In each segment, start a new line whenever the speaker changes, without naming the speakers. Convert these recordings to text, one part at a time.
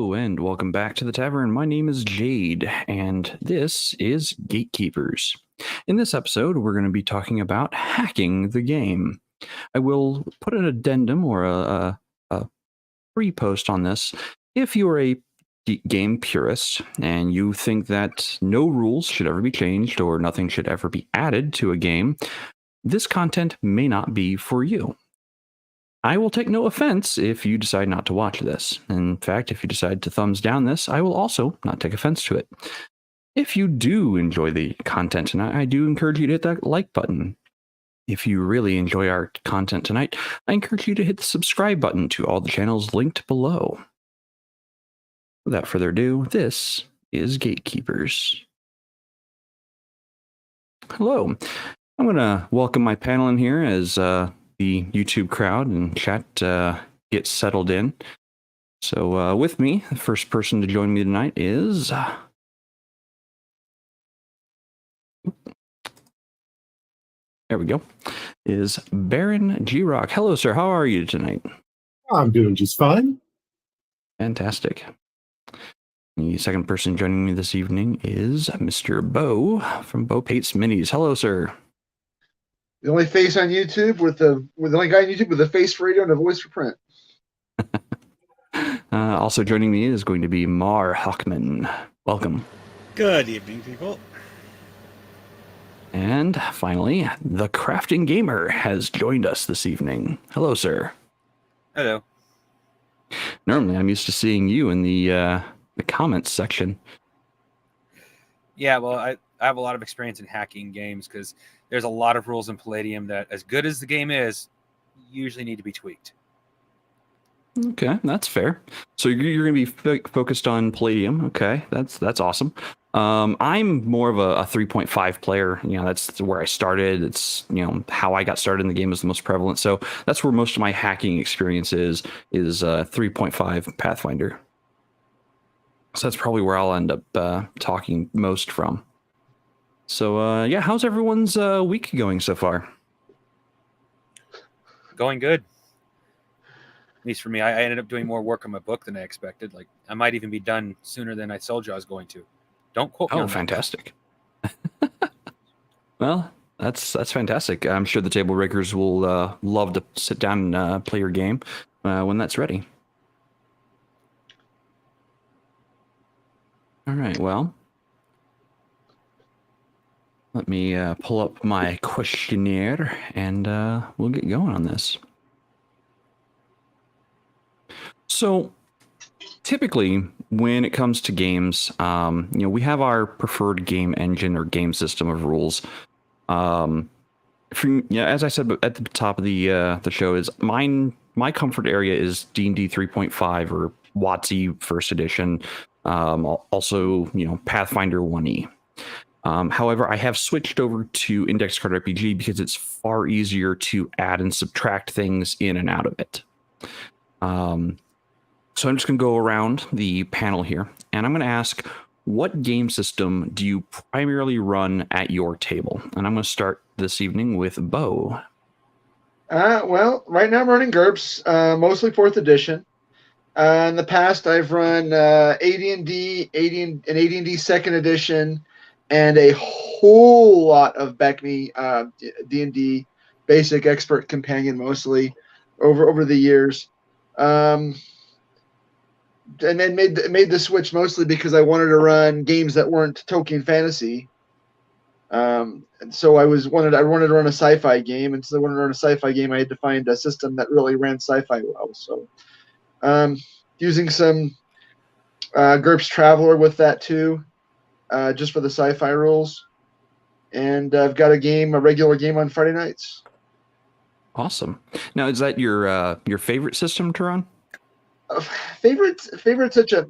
Hello and welcome back to the tavern. My name is Jaide and this is Gatekeepers. In this episode, we're going to be talking about hacking the game. I will put an addendum or a pre-post on this. If you are a game purist and you think that no rules should ever be changed or nothing should ever be added to a game, this content may not be for you. I will take no offense if you decide not to watch this. In fact, if you decide to thumbs down this, I will also not take offense to it. If you do enjoy the content tonight, I do encourage you to hit that like button. If you really enjoy our content tonight, I encourage you to hit the subscribe button to all the channels linked below. Without further ado, this is Gatekeepers. Hello. I'm going to welcome my panel in here as the YouTube crowd and chat gets settled in. So with me, the first person to join me tonight is... there we go. Is BaronGRock. Hello, sir. How are you tonight?
I'm doing just fine.
Fantastic. The second person joining me this evening is Mr. Bo from Bo Pates Minis. Hello, sir.
The only face on YouTube with the only guy on YouTube with a face for radio and a voice for print.
Also joining me is going to be MarHawkman. Welcome.
Good evening, people.
And finally, the Crafting Gamer has joined us this evening. Hello, sir.
Hello.
Normally, I'm used to seeing you in the comments section.
Yeah, well, I have a lot of experience in hacking games because there's a lot of rules in Palladium that, as good as the game is, usually need to be tweaked.
Okay, that's fair. So you're going to be focused on Palladium. Okay, that's awesome. I'm more of a 3.5 player. You know, that's where I started. It's, you know, how I got started in the game is the most prevalent. So that's where most of my hacking experience is 3.5 Pathfinder. So that's probably where I'll end up talking most from. So yeah, how's everyone's week going so far?
Going good. At least for me, I ended up doing more work on my book than I expected. Like, I might even be done sooner than I told you I was going to. Don't quote me on that.
Fantastic. Well, that's fantastic. I'm sure the table rakers will love to sit down and play your game when that's ready. All right, well, let me pull up my questionnaire and we'll get going on this. So typically when it comes to games, you know, we have our preferred game engine or game system of rules. As I said at the top of the show, is my comfort area is D&D 3.5 or WotC First Edition. Also, you know, Pathfinder 1E. However, I have switched over to Index Card RPG because it's far easier to add and subtract things in and out of it. So I'm just going to go around the panel here, and I'm going to ask, what game system do you primarily run at your table? And I'm going to start this evening with Bo.
Well, right now I'm running GURPS, mostly 4th edition. In the past, I've run AD&D, and AD&D 2nd edition, and a whole lot of BECMI, D&D basic expert companion mostly over the years. And then made the switch mostly because I wanted to run games that weren't Tolkien fantasy. And so I wanted to run a sci-fi game, and so I wanted to run a sci-fi game. I had to find a system that really ran sci-fi well. So using some GURPS Traveler with that too, just for the sci-fi rules. And I've got a regular game on Friday nights.
Awesome. Now, is that your favorite system to run?
Favorite such a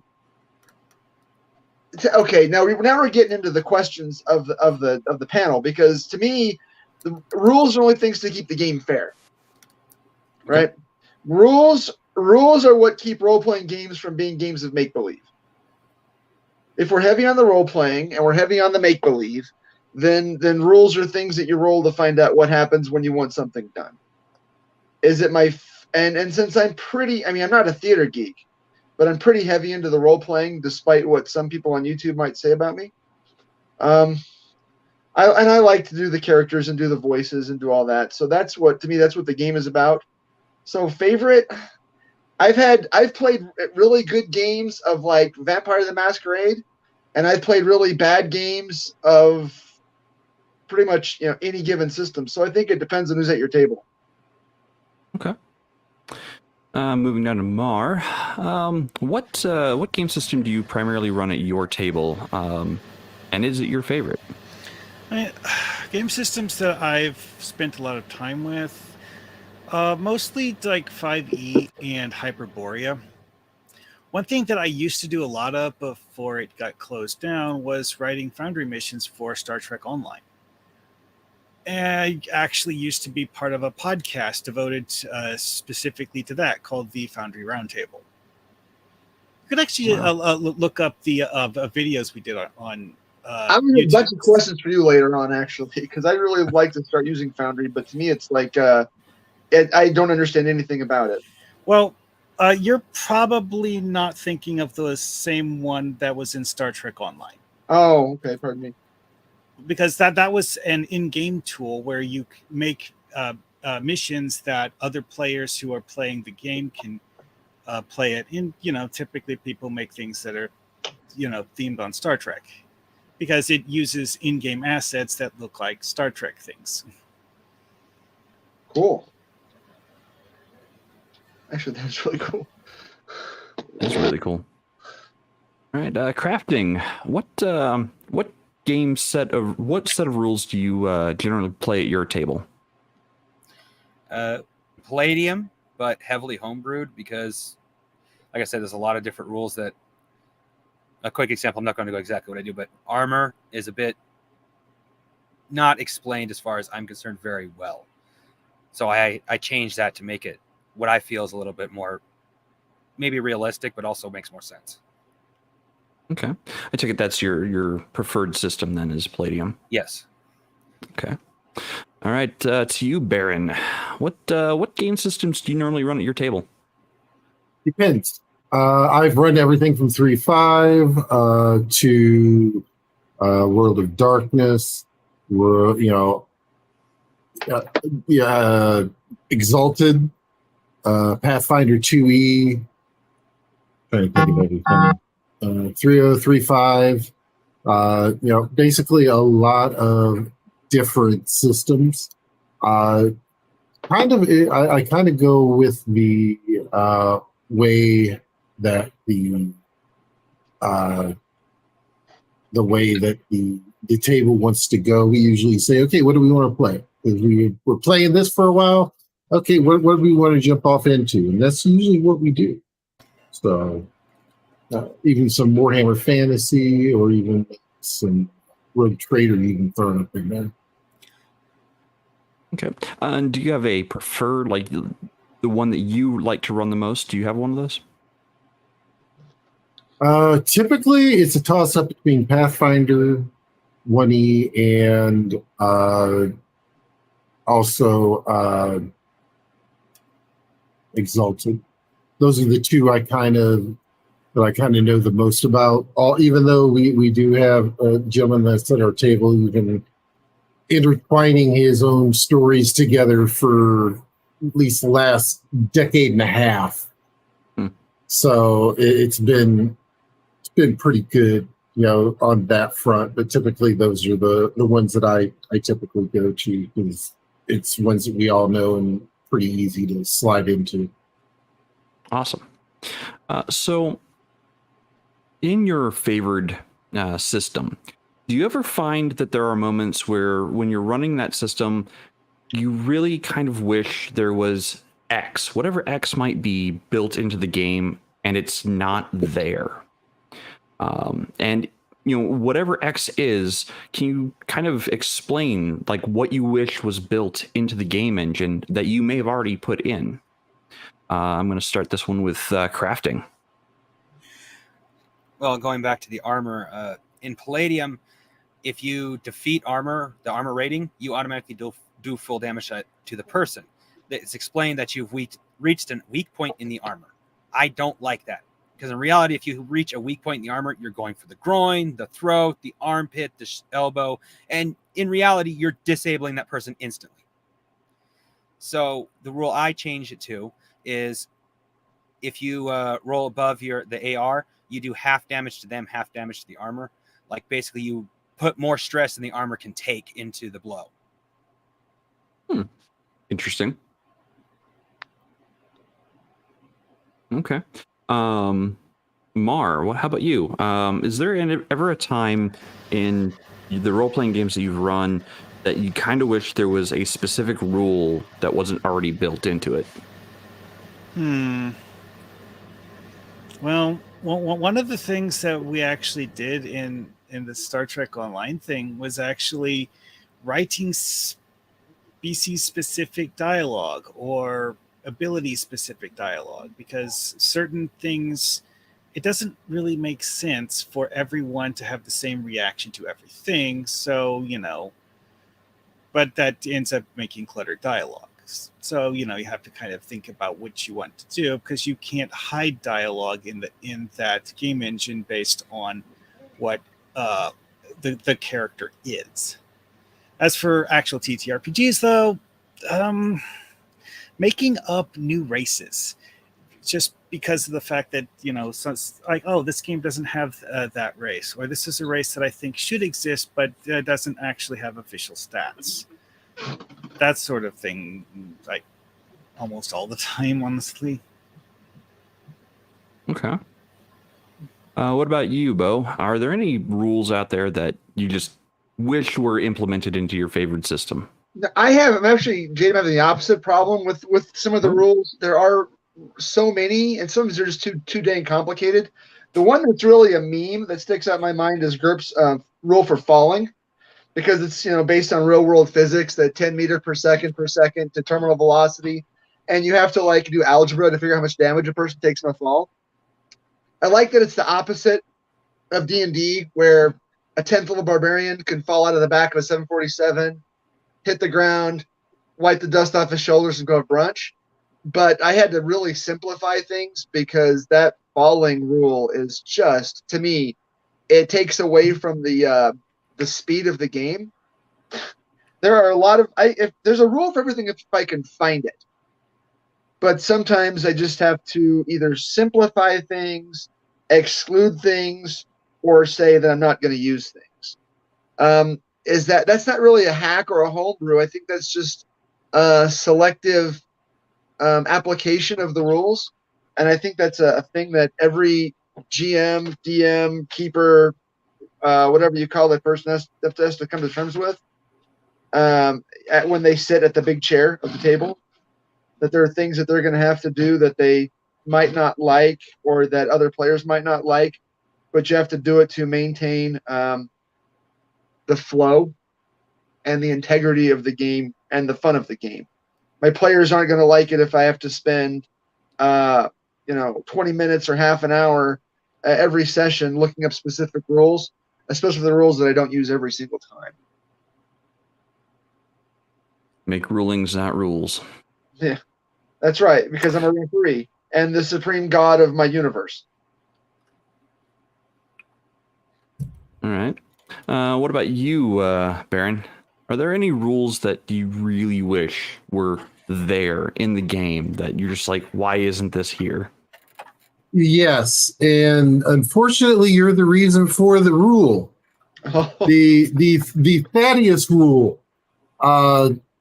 okay. Now we're getting into the questions of the panel, because to me the rules are only things to keep the game fair, right? Okay. Rules are what keep role-playing games from being games of make-believe. If we're heavy on the role-playing and we're heavy on the make-believe, then rules are things that you roll to find out what happens when you want something done. Is it my And since I'm not a theater geek, but I'm pretty heavy into the role playing, despite what some people on YouTube might say about me. I like to do the characters and do the voices and do all that. So that's what the game is about. So favorite, I've played really good games of like Vampire the Masquerade, and I've played really bad games of pretty much any given system. So I think it depends on who's at your table.
Okay. Moving down to Mar, what game system do you primarily run at your table, and is it your favorite?
Game systems that I've spent a lot of time with, mostly like 5e and Hyperborea. One thing that I used to do a lot of before it got closed down was writing Foundry missions for Star Trek Online. And I actually used to be part of a podcast devoted specifically to that called the Foundry Roundtable. You could actually look up the videos we did on
I'm gonna have a bunch of questions for you later on, actually, because I really like to start using Foundry, but to me, it's like I don't understand anything about it.
Well, you're probably not thinking of the same one that was in Star Trek Online.
Oh, okay, pardon me.
Because that was an in-game tool where you make missions that other players who are playing the game can play it. And typically people make things that are themed on Star Trek, because it uses in-game assets that look like Star Trek things.
Cool. Actually, that's really cool.
That's really cool. All right, crafting. What set of rules do you generally play at your table?
Palladium, but heavily homebrewed, because, like I said, there's a lot of different rules that. A quick example, I'm not going to go exactly what I do, but armor is a bit not explained as far as I'm concerned very well. So I changed that to make it what I feel is a little bit more maybe realistic, but also makes more sense.
Okay. I take it that's your preferred system then, is Palladium.
Yes.
Okay. All right, to you, Baron. What game systems do you normally run at your table?
Depends. I've run everything from 3.5 to World of Darkness, Exalted, Pathfinder 2E, trying to think of everything. 3.0, 3.5, basically a lot of different systems. I kind of go with the way that the way that the table wants to go. We usually say, okay, what do we want to play? Because we're playing this for a while. Okay, what do we want to jump off into? And that's usually what we do. So even some Warhammer Fantasy, or even some Rogue Trader even thrown up in there.
Okay. And do you have a preferred, like the one that you like to run the most? Do you have one of those?
Typically, it's a toss-up between Pathfinder 1E and also Exalted. Those are the two I kind of know the most about. Even though we do have a gentleman that's at our table who's been intertwining his own stories together for at least the last decade and a half. So it's been pretty good, on that front. But typically those are the ones that I typically go to, because it's ones that we all know and pretty easy to slide into.
Awesome. So in your favored system, do you ever find that there are moments where when you're running that system, you really kind of wish there was X, whatever X might be, built into the game, and it's not there? And whatever X is, can you kind of explain like what you wish was built into the game engine that you may have already put in? I'm going to start this one with crafting.
Well, going back to the armor, in Palladium, if you defeat the armor rating, you automatically do full damage to the person. It's explained that you've reached a weak point in the armor. I don't like that. Because in reality, if you reach a weak point in the armor, you're going for the groin, the throat, the armpit, the elbow. And in reality, you're disabling that person instantly. So the rule I changed it to is if you roll above the AR, you do half damage to them, half damage to the armor. Like basically you put more stress than the armor can take into the blow.
Interesting. Okay. Mar, how about you? Is there ever a time in the role-playing games that you've run that you kind of wish there was a specific rule that wasn't already built into it?
Well, one of the things that we actually did in the Star Trek Online thing was actually writing species-specific dialogue or ability-specific dialogue, because certain things, it doesn't really make sense for everyone to have the same reaction to everything. So, but that ends up making cluttered dialogue. So, you have to kind of think about what you want to do, because you can't hide dialogue in that game engine based on what the character is. As for actual TTRPGs, though, making up new races, just because of the fact that, so it's like, oh, this game doesn't have that race, or this is a race that I think should exist, but doesn't actually have official stats. That sort of thing, like almost all the time, honestly.
Okay. What about you, Bo? Are there any rules out there that you just wish were implemented into your favorite system?
I'm actually, Jaide, having the opposite problem with some of the rules. There are so many, and some of them are just too dang complicated. The one that's really a meme that sticks out in my mind is GURPS rule for falling, because it's based on real world physics, that 10 meter per second to terminal velocity, and you have to do algebra to figure out how much damage a person takes in a fall. I like that it's the opposite of D&D, where a 10th level barbarian can fall out of the back of a 747, hit the ground, wipe the dust off his shoulders, and go to brunch. But I had to really simplify things, because that falling rule is just, to me, it takes away from the speed of the game. There are a lot of if there's a rule for everything if I can find it. But sometimes I just have to either simplify things, exclude things, or say that I'm not going to use things. That's not really a hack or a homebrew. I think that's just a selective application of the rules. And I think that's a thing that every GM, DM, keeper, whatever you call that person has to come to terms with when they sit at the big chair of the table, that there are things that they're going to have to do that they might not like, or that other players might not like, but you have to do it to maintain the flow and the integrity of the game and the fun of the game. My players aren't going to like it if I have to spend 20 minutes or half an hour every session looking up specific rules, especially the rules that I don't use every single time.
Make rulings, not rules.
Yeah, that's right, because I'm a referee and the supreme god of my universe.
All right. What about you, Baron? Are there any rules that you really wish were there in the game that you're just like, why isn't this here?
Yes, and unfortunately, you're the reason for the rule. The Thaddeus rule.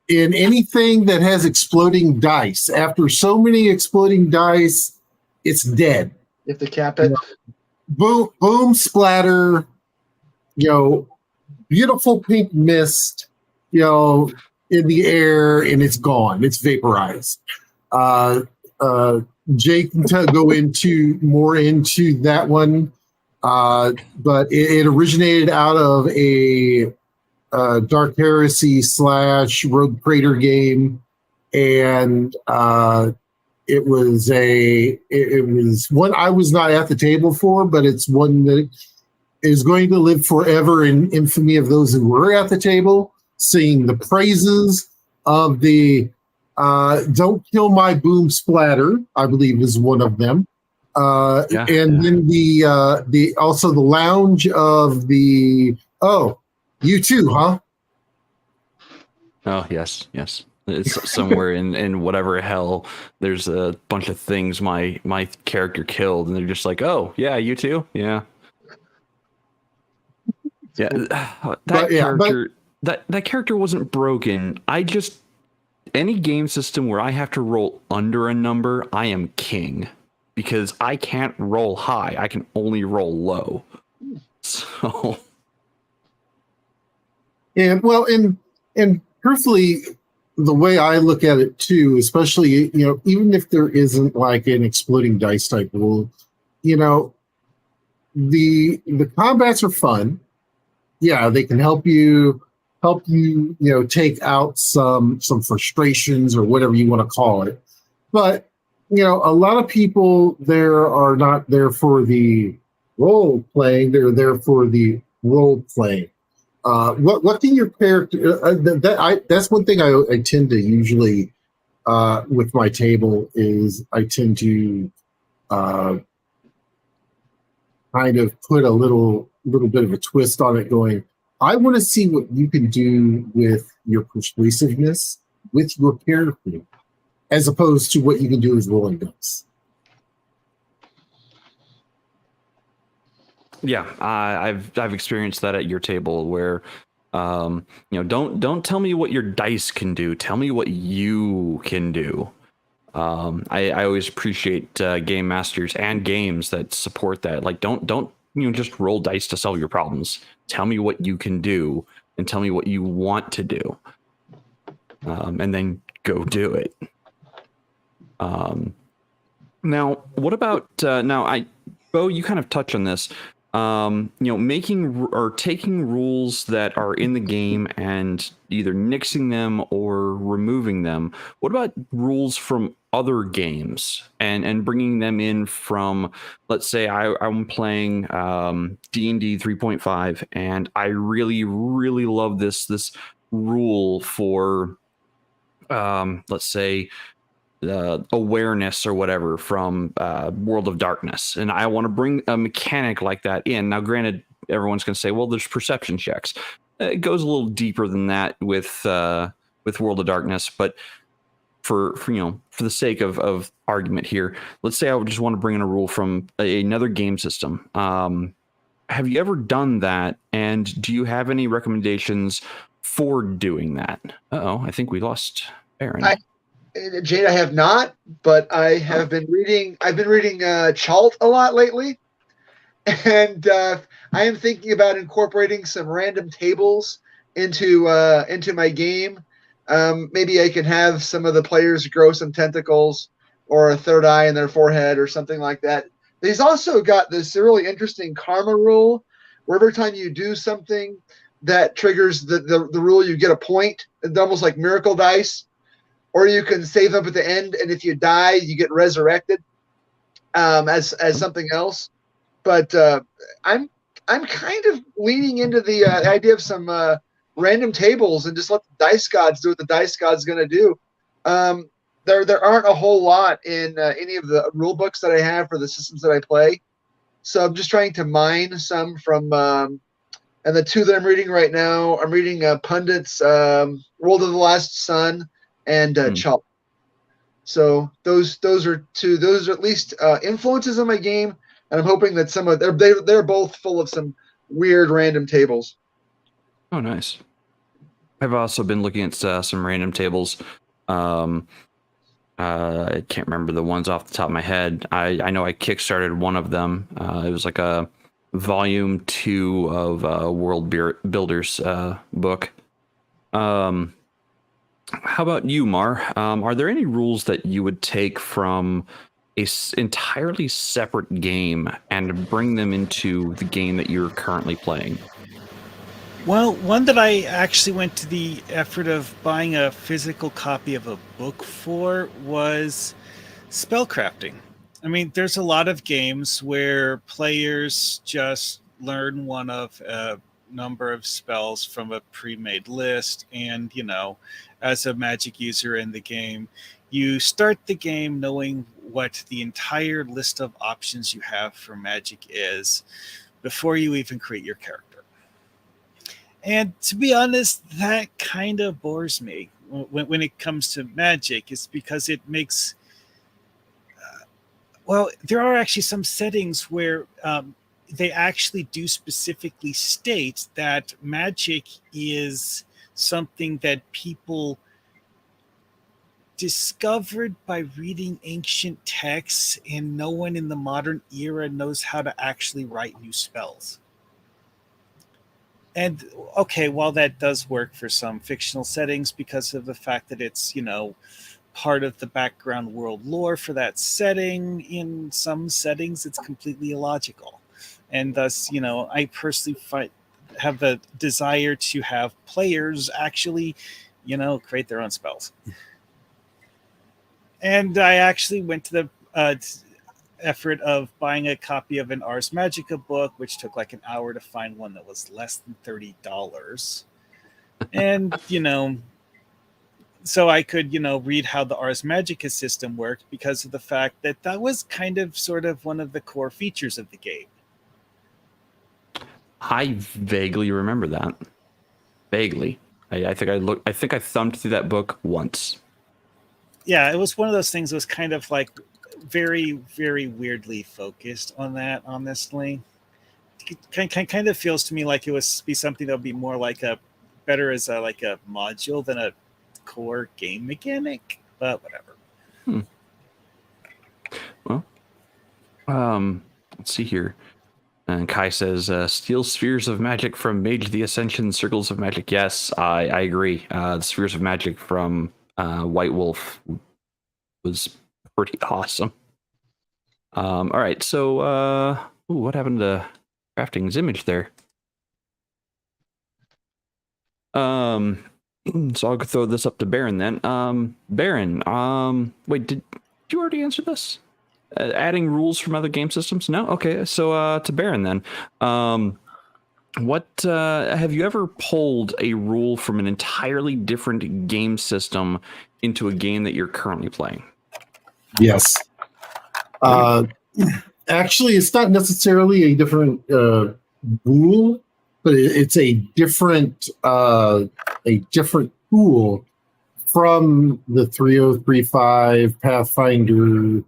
In anything that has exploding dice, after so many exploding dice, it's dead.
You have to cap it.
Boom, boom, splatter. Beautiful pink mist. In the air, and it's gone. It's vaporized. Jake can go more into that one, but it originated out of a Dark Heresy / Rogue Trader game, and it was one I was not at the table for, but it's one that is going to live forever in infamy of those who were at the table, singing the praises of the Don't Kill My Boom Splatter, I believe is one of them.
Yeah.
And then the also the lounge of the you too, huh?
Oh yes. It's somewhere in whatever hell. There's a bunch of things my character killed, and they're just like, oh yeah, you too, yeah. Yeah,
But
that character wasn't broken. Any game system where I have to roll under a number, I am king because I can't roll high. I can only roll low. So
and truthfully, the way I look at it too, especially even if there isn't like an exploding dice type rule, the combats are fun. Yeah, they can help you take out some frustrations or whatever you want to call it. But a lot of people there are not there for the role playing; they're there for the role playing. What can your character? That's one thing I tend to usually with my table is I tend to kind of put a little bit of a twist on it, going, I want to see what you can do with your persuasiveness with your character, as opposed to what you can do as rolling dice.
yeah, I've experienced that at your table where, don't tell me what your dice can do. Tell me what you can do. I always appreciate game masters and games that support that. Like, don't just roll dice to solve your problems. Tell me what you can do and tell me what you want to do, and then go do it. Now, what about Bo? You kind of touch on this. Making or taking rules that are in the game and either nixing them or removing them. What about rules from other games and bringing them in from, let's say I'm playing D&D 3.5 and I really, really love this rule for, let's say, awareness or whatever from World of Darkness, and I want to bring a mechanic like that in. Now, granted, everyone's going to say, "Well, there's perception checks." It goes a little deeper than that with World of Darkness, but for the sake of argument here, let's say I would just want to bring in a rule from another game system. Have you ever done that? And do you have any recommendations for doing that? I think we lost Barron.
Jade, I have not, but I have been reading. I've been reading Chalt a lot lately, and I am thinking about incorporating some random tables into my game. Maybe I can have some of the players grow some tentacles or a third eye in their forehead or something like that. He's also got this really interesting karma rule, where every time you do something that triggers the rule, you get a point. It's almost like miracle dice. Or you can save up at the end, and if you die, you get resurrected as something else. But I'm kind of leaning into the idea of some random tables and just let the dice gods do what the dice gods going to do. There aren't a whole lot in any of the rule books that I have for the systems that I play, so I'm just trying to mine some from. And the two that I'm reading right now, I'm reading Pundit's World of the Last Sun and Chalt. So those are two. Those are at least influences on my game, and I'm hoping that some of they're both full of some weird random tables.
Oh, nice. I've also been looking at some random tables. I can't remember the ones off the top of my head. I know I kickstarted one of them. It was like a volume 2 of World Builders book. How about you, Mar? Are there any rules that you would take from a entirely separate game and bring them into the game that you're currently playing?
Well, one that I actually went to the effort of buying a physical copy of a book for was spellcrafting. I mean, there's a lot of games where players just learn one of a number of spells from a pre-made list, and as a magic user in the game, you start the game knowing what the entire list of options you have for magic is before you even create your character. And to be honest, that kind of bores me when it comes to magic. It's because it makes well, there are actually some settings where they actually do specifically state that magic is something that people discovered by reading ancient texts, and no one in the modern era knows how to actually write new spells. And okay, while that does work for some fictional settings because of the fact that it's, part of the background world lore for that setting, in some settings it's completely illogical. And thus, I personally have the desire to have players actually, create their own spells. And I actually went to the effort of buying a copy of an Ars Magica book, which took like an hour to find one that was less than $30. And, so I could, read how the Ars Magica system worked, because of the fact that that was kind of sort of one of the core features of the game.
I vaguely remember that. Vaguely. I think I thumbed through that book once.
Yeah, it was one of those things that was kind of like very, very weirdly focused on that, honestly. It kind of feels to me like it would be something that would be more like better as a module than a core game mechanic, but whatever.
Well, let's see here. And Kai says, steal spheres of magic from Mage the Ascension, Circles of Magic. Yes, I agree. The spheres of magic from White Wolf was pretty awesome. All right, so what happened to Crafting's image there? So I'll throw this up to Baron then. Baron, wait, did you already answer this? Adding rules from other game systems? No? Okay, so to Baron then. What have you ever pulled a rule from an entirely different game system into a game that you're currently playing?
Yes. Actually, it's not necessarily a different rule, but it's a different tool from the 3035 Pathfinder.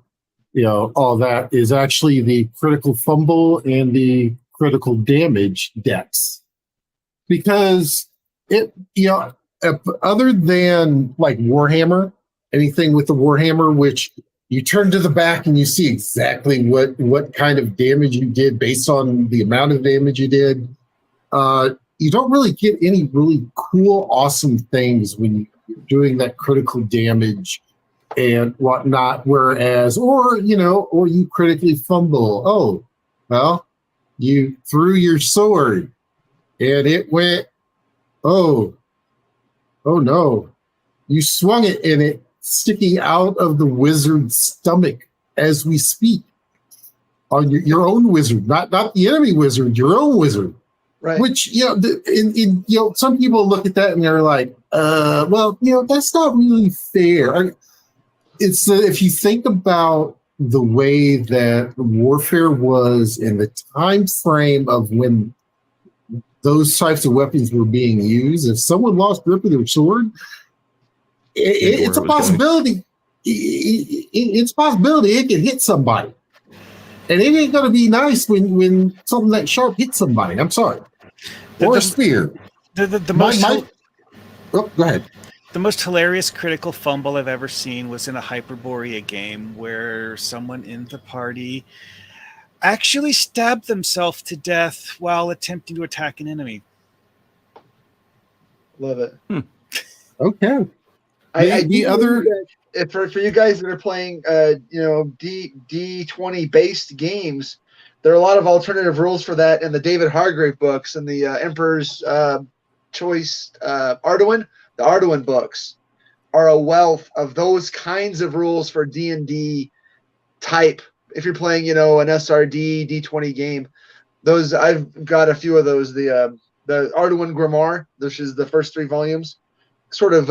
All that is actually the critical fumble and the critical damage decks, because other than like Warhammer, anything with the Warhammer, which you turn to the back and you see exactly what kind of damage you did based on the amount of damage you did. You don't really get any really cool, awesome things when you're doing that critical damage and whatnot. Whereas, or you critically fumble. Oh, well, you threw your sword and it went, oh no. You swung it and it sticking out of the wizard's stomach as we speak on your own wizard, not the enemy wizard, your own wizard. Right. Which, some people look at that and they're like, that's not really fair. It's if you think about the way that warfare was in the time frame of when those types of weapons were being used, if someone lost grip of their sword, it's a possibility. It's a possibility it can hit somebody. And it ain't going to be nice when something that sharp hits somebody. I'm sorry. Or a spear. Go ahead.
The most hilarious critical fumble I've ever seen was in a Hyperborea game where someone in the party actually stabbed themselves to death while attempting to attack an enemy.
Love it.
Okay.
For you guys that are playing, D20 based games, there are a lot of alternative rules for that in the David Hargrave books and the Emperor's Choice Arduin. The Arduin books are a wealth of those kinds of rules for D&D type. If you're playing, an SRD D20 game, those I've got a few of those. The Arduin Grimoire, which is the first 3 volumes, sort of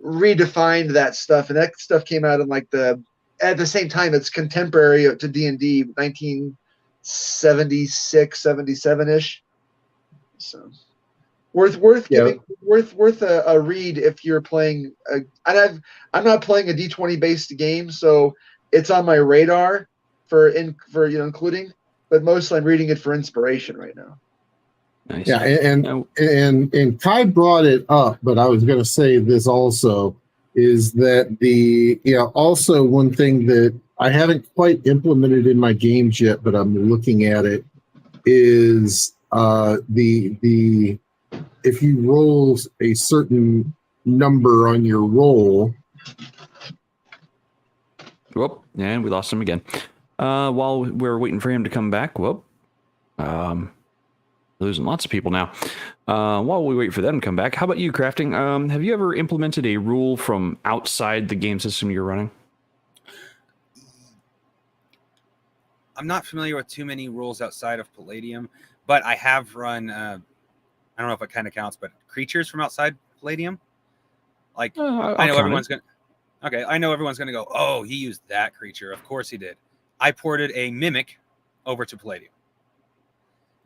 redefined that stuff, and that stuff came out in like the at the same time, it's contemporary to D&D, 1976, 77 ish. So worth giving, worth a read if you're playing. I'm not playing a D20 based game, so it's on my radar for including, but mostly I'm reading it for inspiration right now.
Nice.
Yeah, and Kai brought it up, but I was going to say this also is that also one thing that I haven't quite implemented in my games yet, but I'm looking at it is the if you roll a certain number on your roll.
Whoop, and we lost him again. While we're waiting for him to come back, losing lots of people now. While we wait for them to come back, how about you, Crafting? Have you ever implemented a rule from outside the game system you're running?
I'm not familiar with too many rules outside of Palladium, but I have run, I don't know if it kind of counts, but creatures from outside Palladium. Like, I know everyone's going to, okay, I know everyone's going to go, oh, he used that creature. Of course he did. I ported a mimic over to Palladium.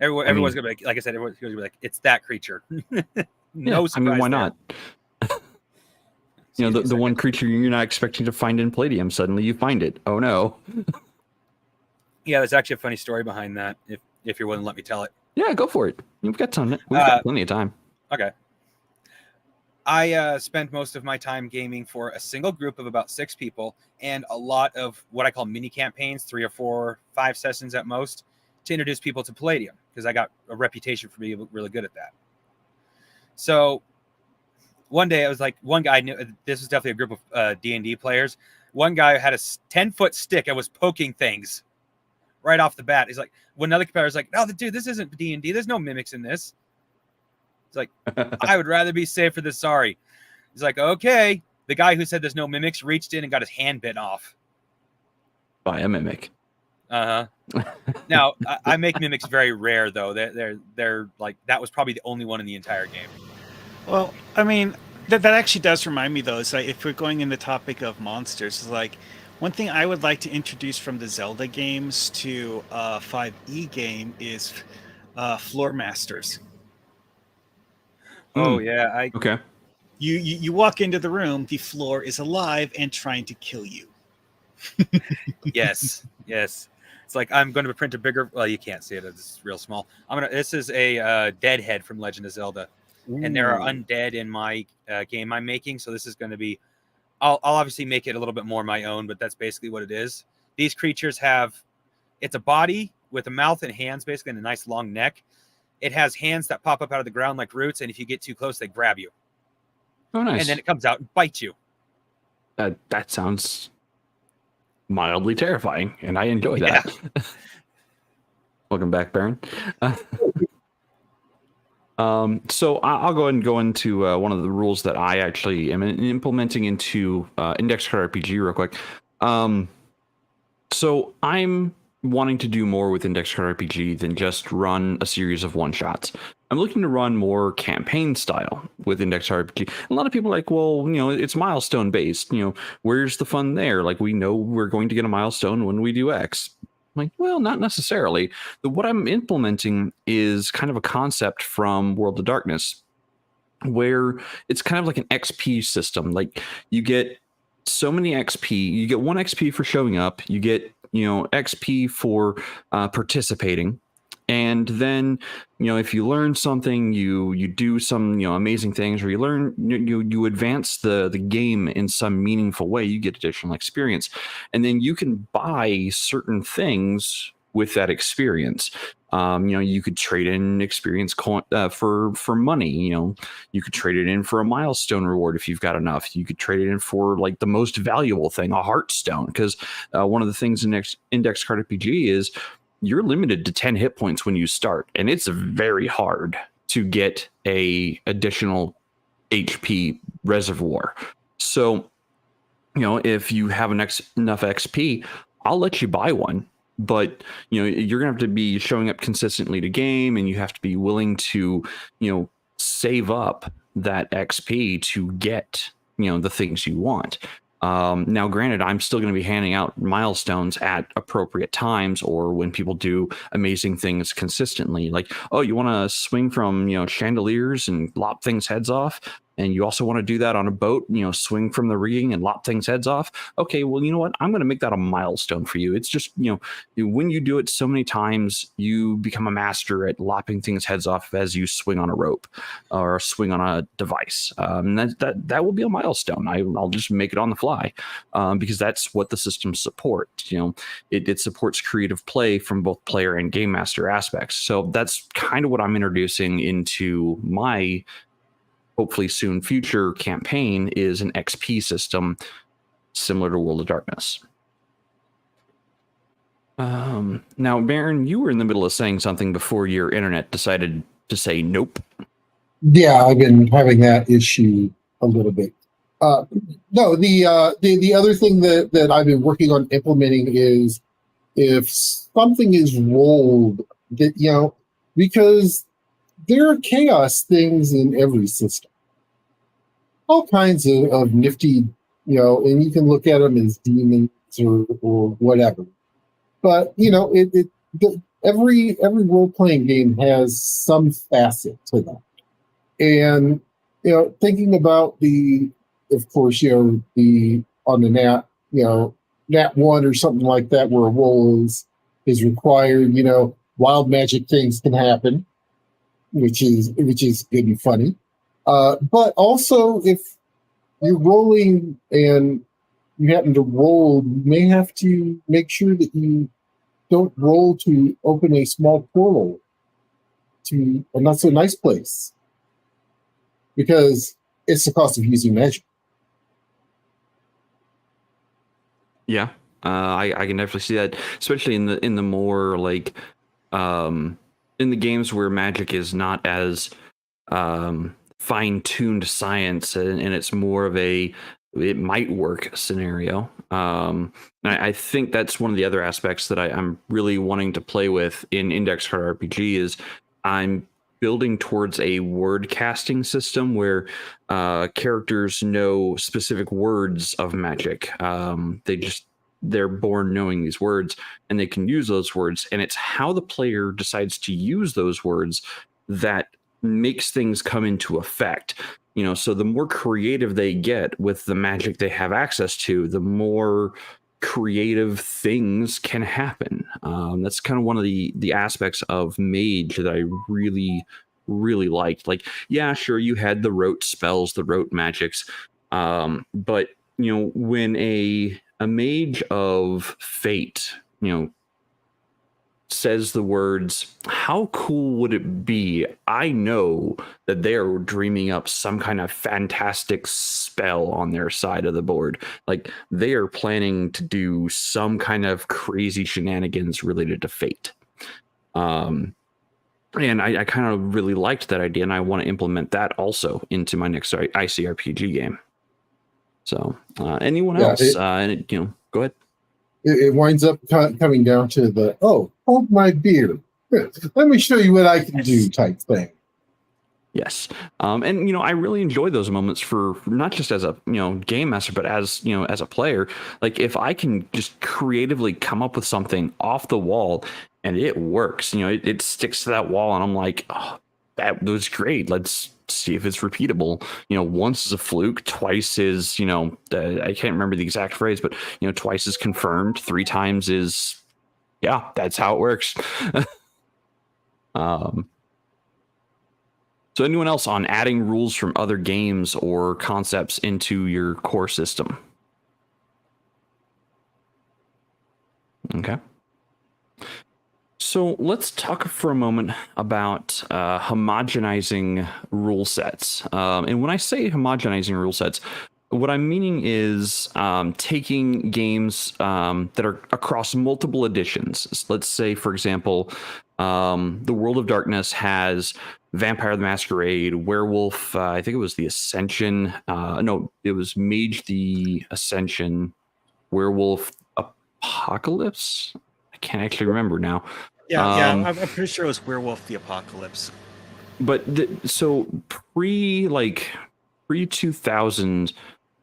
Everyone's going to be like I said, everyone's going to be like, it's that creature. No surprise.
I mean, why
there.
not? The one creature you're not expecting to find in Palladium, suddenly you find it. Oh, no.
Yeah, there's actually a funny story behind that, if you're willing to let me tell it.
Yeah, go for it. We've got plenty of time.
Okay. I spent most of my time gaming for a single group of about 6 people and a lot of what I call mini campaigns, 3 or 4, 5 sessions at most, to introduce people to Palladium, because I got a reputation for being really good at that. So one day I was like, one guy knew this was definitely a group of D&D players. One guy had a 10-foot stick and was poking things right off the bat. He's like, when another competitor was like, no, dude, this isn't D&D. There's no mimics in this. It's like, I would rather be safe for this. Sorry. He's like, okay. The guy who said there's no mimics reached in and got his hand bitten off.
By a mimic.
Uh-huh. Now, I make mimics very rare, though. They're like, that was probably the only one in the entire game.
Well, I mean, that actually does remind me, though, is like, if we're going in the topic of monsters, is like, one thing I would like to introduce from the Zelda games to 5e game is floor masters.
Oh, yeah.
Okay.
You walk into the room, the floor is alive and trying to kill you.
Yes. It's like, I'm going to print a bigger, well, you can't see it, it's real small. This is a dead head from Legend of Zelda. Ooh. And there are undead in my game I'm making, so this is going to be, I'll obviously make it a little bit more my own, but that's basically what it is. These creatures it's a body with a mouth and hands, basically, and a nice long neck. It has hands that pop up out of the ground like roots, and if you get too close, they grab you.
Oh, nice.
And then it comes out and bites you.
That sounds mildly terrifying, and I enjoy that. Yeah. Welcome back, Baron. So I'll go ahead and go into one of the rules that I actually am implementing into Index Card RPG real quick. So I'm wanting to do more with Index Card RPG than just run a series of one-shots. I'm looking to run more campaign style with Index Card RPG. A lot of people are like, well, it's milestone based. Where's the fun there? Like, we know we're going to get a milestone when we do X. I'm like, well, not necessarily. What I'm implementing is kind of a concept from World of Darkness, where it's kind of like an XP system. Like, you get so many XP. You get 1 XP for showing up. You get XP for participating. And then, if you learn something, you do some, amazing things, or you learn, you advance the game in some meaningful way, you get additional experience. And then you can buy certain things with that experience. You could trade in experience for money. You could trade it in for a milestone reward if you've got enough. You could trade it in for like the most valuable thing, a heartstone, because one of the things in Index Card RPG is you're limited to 10 hit points when you start, and it's very hard to get a additional HP reservoir. So, if you have enough XP, I'll let you buy one, but you're gonna have to be showing up consistently to game, and you have to be willing to save up that XP to get the things you want. Now, granted, I'm still going to be handing out milestones at appropriate times or when people do amazing things consistently. Like, oh, you want to swing from, chandeliers and lop things heads off? And you also want to do that on a boat, swing from the rigging and lop things heads off. Okay, well, you know what? I'm going to make that a milestone for you. It's just, when you do it so many times, you become a master at lopping things heads off as you swing on a rope or swing on a device. And that will be a milestone. I'll just make it on the fly because that's what the system supports. It supports creative play from both player and game master aspects. So that's kind of what I'm introducing into my hopefully soon future campaign is an XP system similar to World of Darkness. Now, Baron, you were in the middle of saying something before your internet decided to say nope.
Yeah, I've been having that issue a little bit. No, the other thing that I've been working on implementing is if something is rolled, that because there are chaos things in every system, all kinds of nifty, and you can look at them as demons or whatever. But every role playing game has some facet to that, and thinking about of course, the on the nat 1 or something like that where a roll is required. Wild magic things can happen, which is good and funny. But also, if you're rolling and you happen to roll, you may have to make sure that you don't roll to open a small portal to a not so nice place, because it's the cost of using magic.
Yeah, I can definitely see that, especially in the more like in the games where magic is not as fine-tuned science and it's more of it might work scenario. I think that's one of the other aspects that I'm really wanting to play with in Index Card RPG is I'm building towards a word casting system where characters know specific words of magic. They're born knowing these words and they can use those words, and it's how the player decides to use those words that makes things come into effect. So the more creative they get with the magic they have access to, the more creative things can happen. That's kind of one of the aspects of mage that I really, really liked. Like, yeah, sure, you had the rote spells, the rote magics, but when a mage of fate, says the words, how cool would it be? I know that they're dreaming up some kind of fantastic spell on their side of the board. Like they are planning to do some kind of crazy shenanigans related to fate. And I kind of really liked that idea, and I want to implement that also into my next ICRPG game. So anyone else? Go ahead.
It winds up coming down to hold my beer. Let me show you what I can do type thing.
Yes. And I really enjoy those moments for not just as a, game master, but as, as a player. Like if I can just creatively come up with something off the wall and it works, it sticks to that wall and I'm like, oh, that was great. Let's see if it's repeatable. Once is a fluke, twice is, I can't remember the exact phrase, but twice is confirmed, 3 times is, yeah, that's how it works. So anyone else on adding rules from other games or concepts into your core system? Okay. So let's talk for a moment about homogenizing rule sets. And when I say homogenizing rule sets, what I'm meaning is taking games that are across multiple editions. Let's say, for example, the World of Darkness has Vampire the Masquerade, Werewolf, I think it was the Ascension. No, it was Mage the Ascension, Werewolf Apocalypse. I can't actually remember now.
Yeah, I'm pretty sure it was Werewolf the Apocalypse.
But so pre 2000,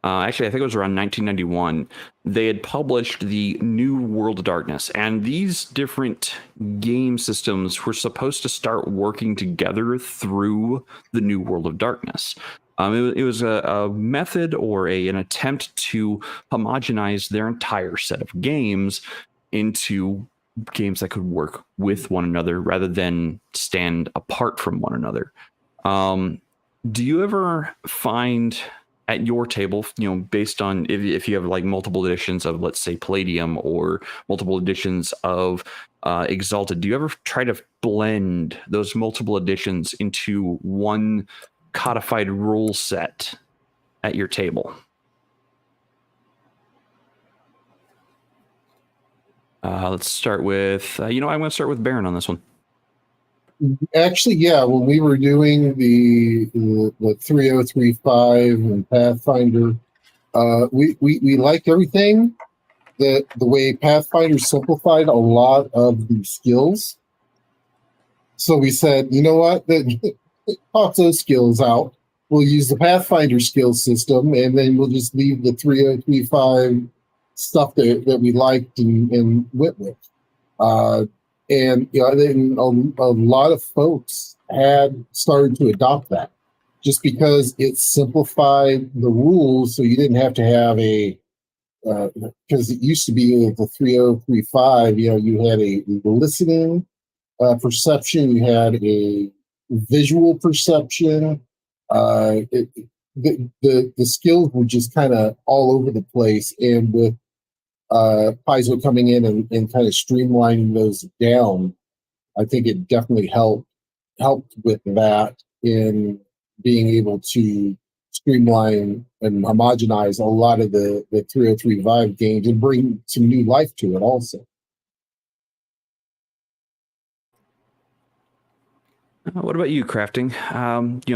Actually, I think it was around 1991. They had published the New World of Darkness, and these different game systems were supposed to start working together through the New World of Darkness. It was a method or an attempt to homogenize their entire set of games into games that could work with one another rather than stand apart from one another. Do you ever find at your table, based on if you have like multiple editions of, let's say, Palladium or multiple editions of Exalted, do you ever try to blend those multiple editions into one codified rule set at your table? Let's start with, I'm going to start with Baron on this one.
Actually, yeah, when we were doing the 3035 and Pathfinder, we liked everything that the way Pathfinder simplified a lot of the skills. So we said, you know what, pop those skills out. We'll use the Pathfinder skill system, and then we'll just leave the 3035 stuff that we liked and went with. And then a lot of folks had started to adopt that just because it simplified the rules, so you didn't have to have because it used to be with the 3035, you had a listening perception, you had a visual perception. The skills were just kind of all over the place, and with Paizo coming in and kind of streamlining those down, I think it definitely helped with that in being able to streamline and homogenize a lot of the 3035 games and bring some new life to it also.
What about you, Crafting?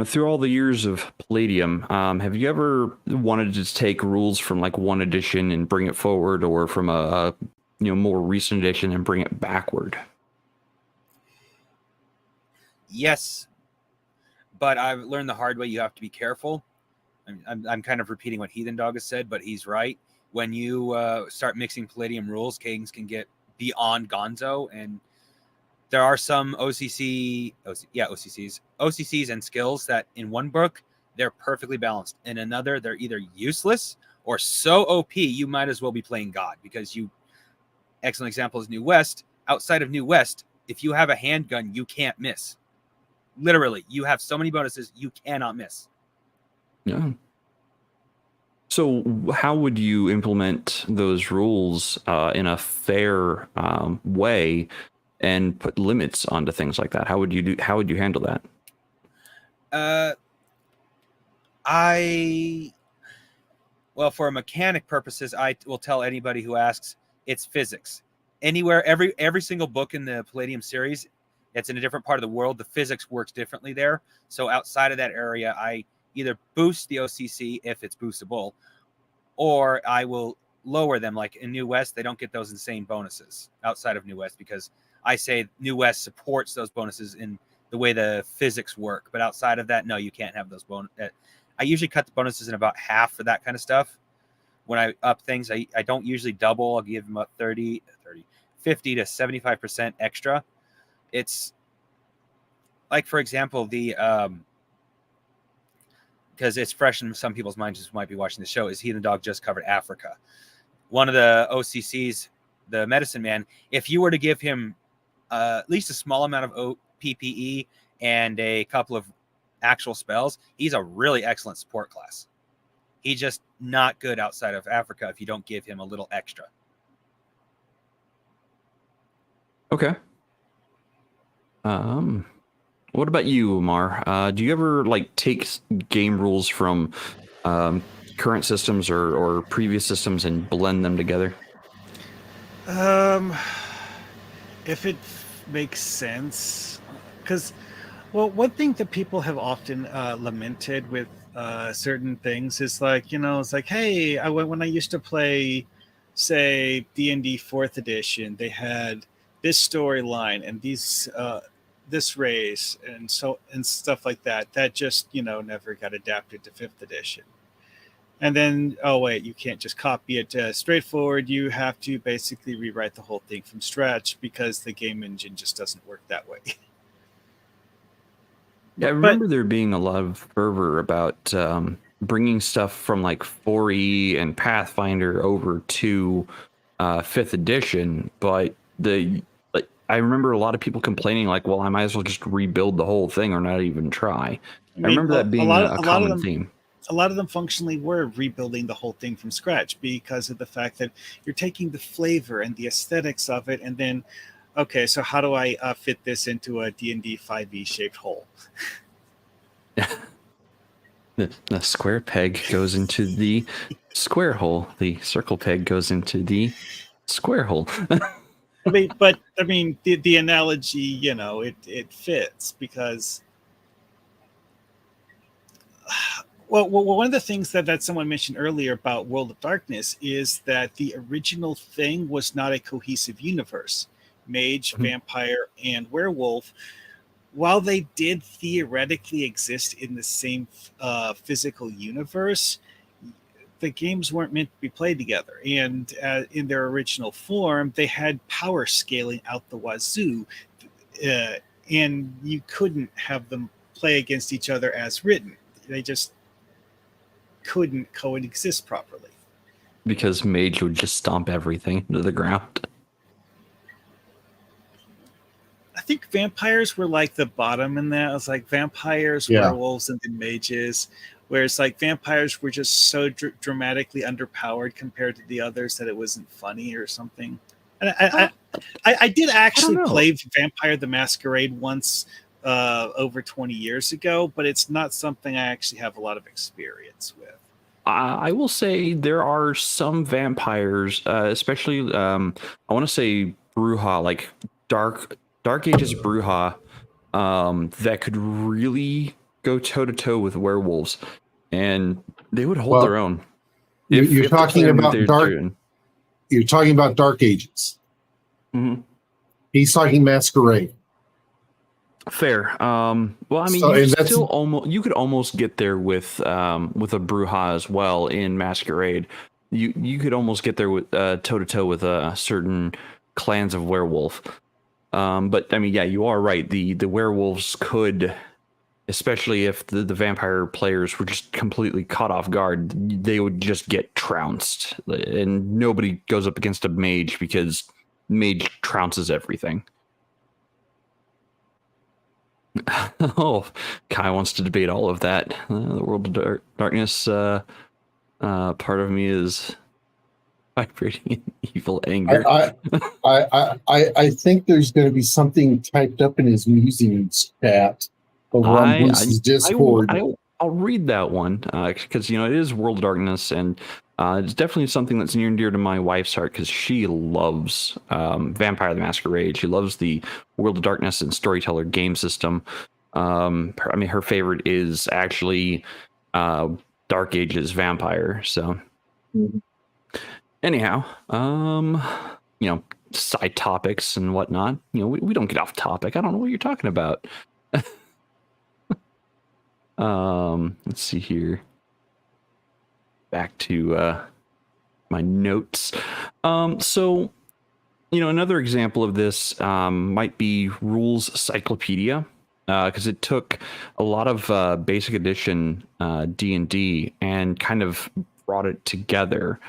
Through all the years of Palladium, have you ever wanted to take rules from like one edition and bring it forward, or from a more recent edition and bring it backward?
Yes, but I've learned the hard way. You have to be careful. I'm kind of repeating what Heathen Dog has said, but he's right. When you start mixing Palladium rules, games can get beyond gonzo, and there are some OCCs and skills that in one book, they're perfectly balanced. In another, they're either useless or so OP, you might as well be playing God, because excellent example is New West. Outside of New West, if you have a handgun, you can't miss. Literally, you have so many bonuses, you cannot miss.
Yeah. So how would you implement those rules in a fair way and put limits onto things like that? How would you handle that?
For mechanic purposes, I will tell anybody who asks, it's physics. Anywhere, every single book in the Palladium series, it's in a different part of the world. The physics works differently there. So outside of that area, I either boost the OCC if it's boostable, or I will lower them. Like in New West, they don't get those insane bonuses outside of New West, because I say New West supports those bonuses in the way the physics work. But outside of that, no, you can't have those bonuses. I usually cut the bonuses in about half for that kind of stuff. When I up things, I don't usually double. I'll give them a 50 to 75% extra. It's like, for example, because it's fresh in some people's minds who might be watching the show, is Heathen Dog just covered Africa. One of the OCCs, the medicine man, if you were to give him at least a small amount of PPE and a couple of actual spells, he's a really excellent support class. He's just not good outside of Africa if you don't give him a little extra.
Okay. What about you, Mar? Do you ever take game rules from current systems or previous systems and blend them together?
If it makes sense, because one thing that people have often lamented with certain things is it's like, hey, when I used to play, say, D&D 4th edition, they had this storyline and these this race and stuff like that just never got adapted to 5th edition. And then, oh wait, you can't just copy it straightforward. You have to basically rewrite the whole thing from scratch because the game engine just doesn't work that way.
Yeah, I remember there being a lot of fervor about bringing stuff from like 4E and Pathfinder over to 5th edition, but I remember a lot of people complaining like, well, I might as well just rebuild the whole thing or not even try. I remember that being a common theme.
A lot of them functionally were rebuilding the whole thing from scratch because of the fact that you're taking the flavor and the aesthetics of it, and then, okay, so how do I fit this into a D&D 5e shaped hole?
The square peg goes into the square hole. The circle peg goes into the square hole.
I mean, the analogy, it fits because. Well, one of the things that someone mentioned earlier about World of Darkness is that the original thing was not a cohesive universe. Mage, vampire, and werewolf, while they did theoretically exist in the same physical universe, the games weren't meant to be played together. And in their original form, they had power scaling out the wazoo, and you couldn't have them play against each other as written. They just couldn't coexist properly.
Because Mage would just stomp everything into the ground.
I think vampires were like the bottom in that. It was like vampires, werewolves, and then mages. Whereas like vampires were just so dramatically underpowered compared to the others that it wasn't funny or something. And I did actually play Vampire the Masquerade once over 20 years ago, but it's not something I actually have a lot of experience with.
I will say there are some vampires, especially I want to say Brujah, like Dark Ages Brujah, that could really go toe to toe with werewolves, and they would hold their own.
You're talking about Dark Ages.
Mm-hmm.
He's talking Masquerade.
Fair. Well, I mean, you could almost get there with a Brujah as well in Masquerade. You could almost get there with toe to toe with certain clans of werewolf. But I mean, yeah, you are right. The werewolves could, especially if the vampire players were just completely caught off guard, they would just get trounced, and nobody goes up against a mage because mage trounces everything. Oh, Kai wants to debate all of that. The World of Darkness part of me is vibrating in evil anger.
I think there's going to be something typed up in his musings chat over on Bruce's Discord.
I'll read that one because it is World of Darkness, and it's definitely something that's near and dear to my wife's heart because she loves Vampire the Masquerade. She loves the World of Darkness and Storyteller game system. Her favorite is actually Dark Ages Vampire. So, anyhow, side topics and whatnot. We don't get off topic. I don't know what you're talking about. Let's see here. Back to my notes. So, another example of this might be Rules Cyclopedia, because it took a lot of basic edition D&D and kind of brought it together.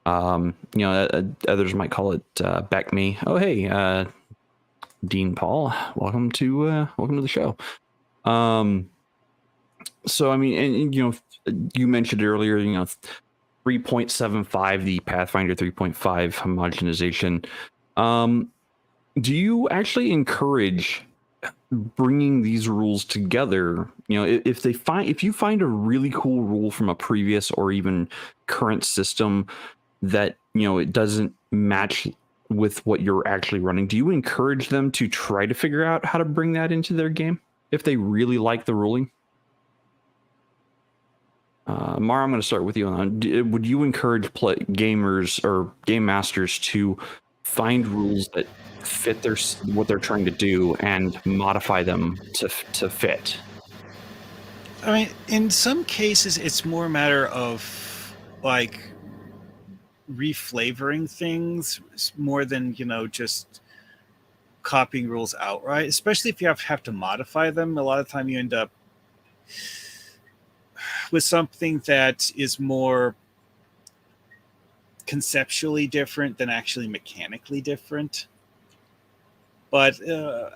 Others might call it Back Me. Oh, hey, Dean Paul, welcome to the show. So I mean, and you mentioned earlier, 3.75, the Pathfinder 3.5 homogenization. Do you actually encourage bringing these rules together? If you find a really cool rule from a previous or even current system that it doesn't match with what you're actually running, do you encourage them to try to figure out how to bring that into their game if they really like the ruling? Mara, I'm going to start with you on that. Would you encourage gamers or game masters to find rules that fit what they're trying to do and modify them to fit?
I mean, in some cases, it's more a matter of like reflavoring things more than, just copying rules outright, especially if you have to modify them. A lot of time you end up with something that is more conceptually different than actually mechanically different. But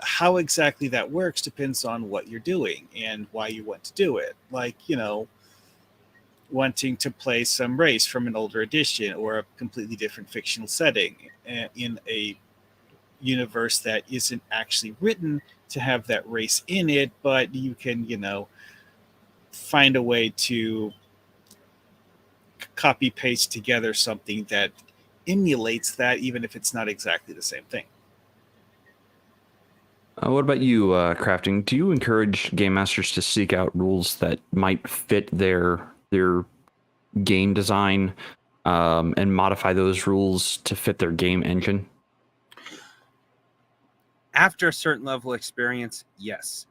how exactly that works depends on what you're doing and why you want to do it. Like, wanting to play some race from an older edition or a completely different fictional setting in a universe that isn't actually written to have that race in it, but you can, find a way to copy paste together something that emulates that, even if it's not exactly the same thing.
What about you, Crafting? Do you encourage game masters to seek out rules that might fit their game design, and modify those rules to fit their game engine?
After a certain level of experience, yes.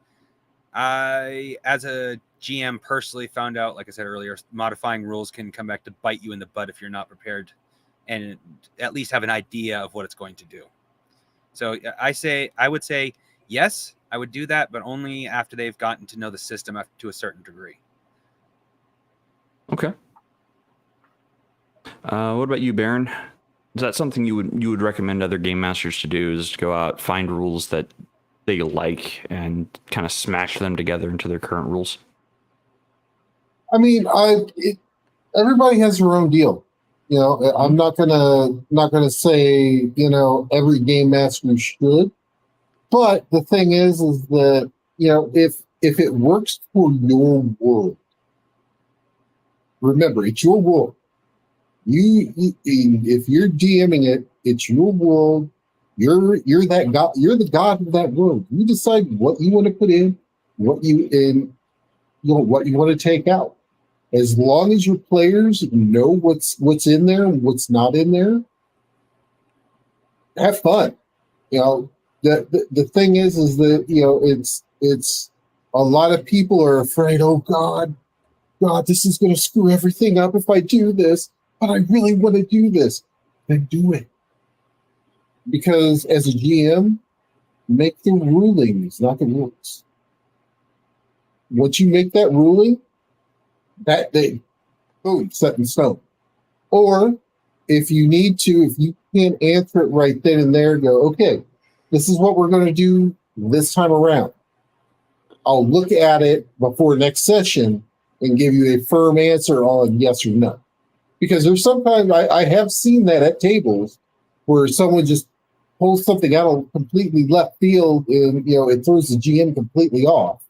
I, as a GM, personally found out, like I said earlier, modifying rules can come back to bite you in the butt if you're not prepared and at least have an idea of what it's going to do. So I would say, yes, I would do that, but only after they've gotten to know the system to a certain degree.
Okay. What about you, Baron? Is that something you would recommend other game masters to do? Is to go out, find rules that they like, and kind of smash them together into their current rules?
I mean, everybody has their own deal. I'm not gonna say every game master should, but the thing is that if it works for your world, remember it's your world. You if you're DMing it, it's your world. You're that god. You're the god of that world. You decide what you want to put in, what you want to take out. As long as your players know what's in there and what's not in there, have fun. The thing is that it's a lot of people are afraid. Oh God, this is going to screw everything up if I do this. But I really want to do this. Then do it. Because as a GM, make the rulings, not the rules. Once you make that ruling, that day, boom, set in stone. Or if you need to, if you can't answer it right then and there, go, okay, this is what we're going to do this time around. I'll look at it before next session and give you a firm answer on yes or no. Because there's sometimes I have seen that at tables where someone just pulls something out of completely left field and it throws the GM completely off.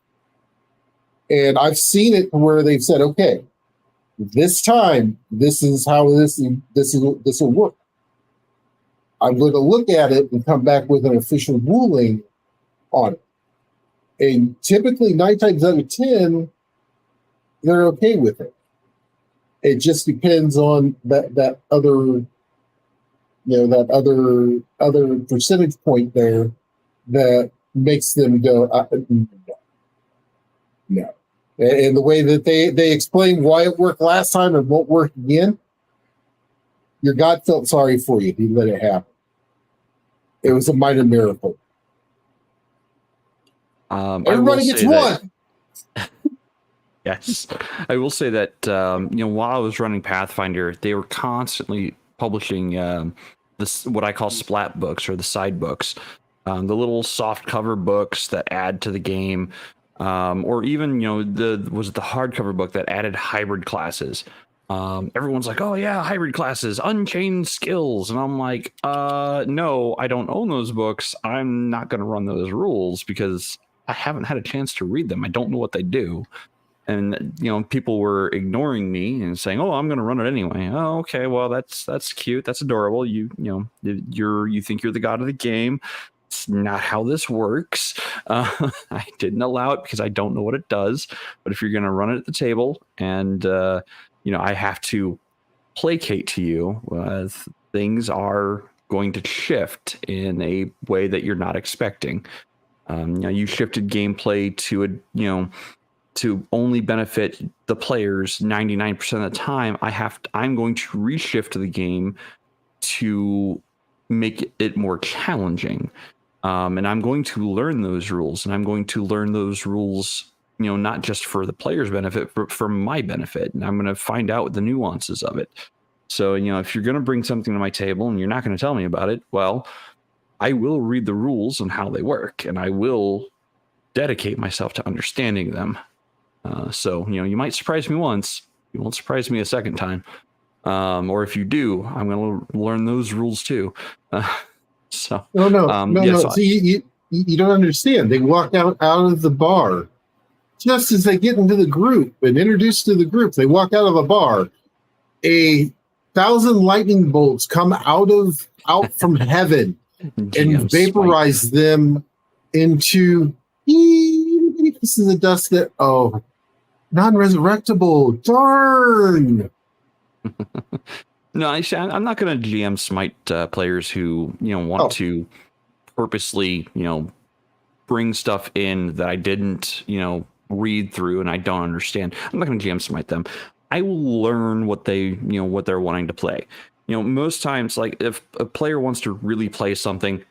And I've seen it where they've said, okay, this time this is how this will work. I'm going to look at it and come back with an official ruling on it. And typically 9 times out of 10, they're okay with it. It just depends on that other percentage point there that makes them go, no. And the way that they explain why it worked last time and won't work again, your God felt sorry for you. He let it happen. It was a minor miracle. Everybody gets one.
Yes, I will say that while I was running Pathfinder, they were constantly publishing this what I call splat books, or the side books, the little soft cover books that add to the game, or even the hardcover book that added hybrid classes. Everyone's like, oh yeah, hybrid classes, unchained skills, and I'm like, no, I don't own those books. I'm not going to run those rules because I haven't had a chance to read them. I don't know what they do. And people were ignoring me and saying, "Oh, I'm going to run it anyway." Oh, okay. Well, that's cute. That's adorable. You think you're the god of the game. It's not how this works. I didn't allow it because I don't know what it does. But if you're going to run it at the table, and I have to placate to you, things are going to shift in a way that you're not expecting. You shifted gameplay to to only benefit the players 99% of the time, I'm going to reshift the game to make it more challenging. And I'm going to learn those rules, and I'm going to learn those rules, not just for the player's benefit, but for my benefit. And I'm going to find out the nuances of it. So, if you're going to bring something to my table and you're not going to tell me about it, well, I will read the rules and how they work, and I will dedicate myself to understanding them. So, you might surprise me once. You won't surprise me a second time. Or if you do, I'm going to learn those rules too. So
no. See, you don't understand. They walk out of the bar just as they get into the group and introduced to the group. They walk out of a bar. 1,000 lightning bolts come out from heaven and vaporize them into pieces of dust that non-resurrectable. Darn.
No, I'm not going to GM smite players who want to purposely bring stuff in that I didn't read through and I don't understand. I'm not going to GM smite them. I will learn what they're wanting to play. Most times, like if a player wants to really play something,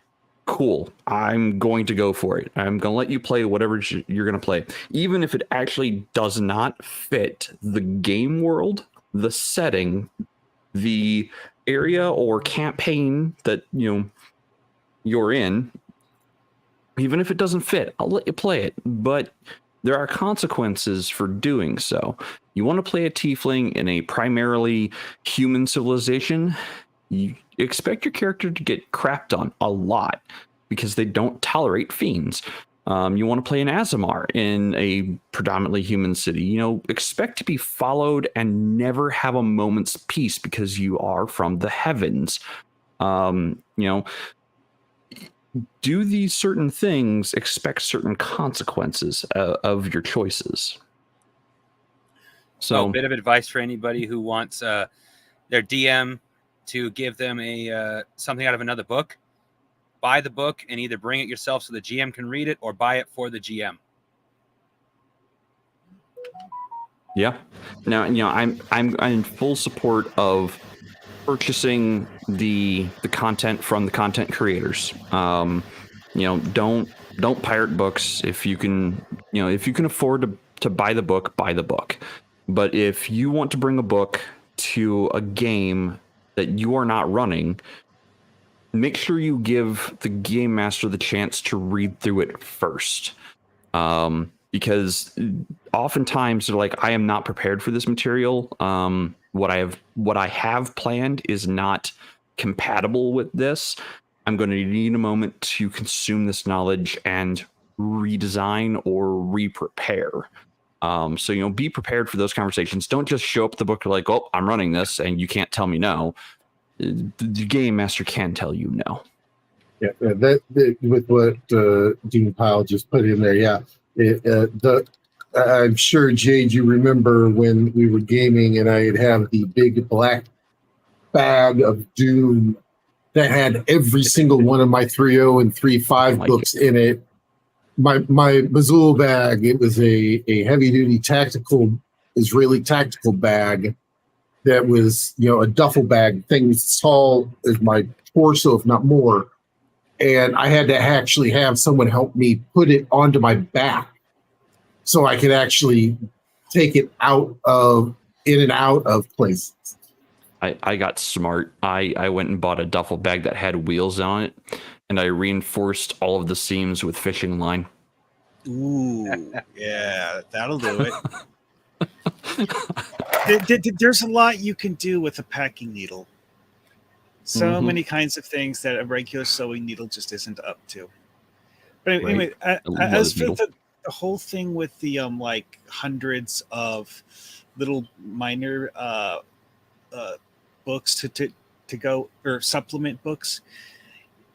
cool, I'm going to go for it. I'm going to let you play whatever you're going to play, even if it actually does not fit the game world, the setting, the area or campaign that you're in. Even if it doesn't fit, I'll let you play it, but there are consequences for doing so. You want to play a tiefling in a primarily human civilization, you expect your character to get crapped on a lot because they don't tolerate fiends. You want to play an Azamar in a predominantly human city, expect to be followed and never have a moment's peace because you are from the heavens. Do these certain things, expect certain consequences of your choices. So
a bit of advice for anybody who wants their DM to give them something out of another book. Buy the book and either bring it yourself so the GM can read it, or buy it for the GM.
Yeah. Now, I'm in full support of purchasing the content from the content creators. Don't pirate books. If you can afford to buy the book, buy the book. But if you want to bring a book to a game that you are not running, make sure you give the game master the chance to read through it first. Because oftentimes they're like, I am not prepared for this material. What I have planned is not compatible with this. I'm going to need a moment to consume this knowledge and redesign or re-prepare. So, be prepared for those conversations. Don't just show up at the book like, oh, I'm running this and you can't tell me no. The game master can tell you no.
Yeah, that with what Dean Pyle just put in there. Yeah, I'm sure, Jade, you remember when we were gaming and I'd have the big black bag of Doom that had every single one of my 3.0 and 3.5 books in it. My Mazul bag, it was a heavy-duty tactical, Israeli tactical bag that was, a duffel bag, thing as tall as my torso, if not more. And I had to actually have someone help me put it onto my back so I could actually take it in and out of places.
I got smart. I went and bought a duffel bag that had wheels on it, and I reinforced all of the seams with fishing line.
Ooh, yeah, that'll do it. There's a lot you can do with a packing needle. So many kinds of things that a regular sewing needle just isn't up to. But anyway, as for the whole thing with the like hundreds of little minor books to go, or supplement books,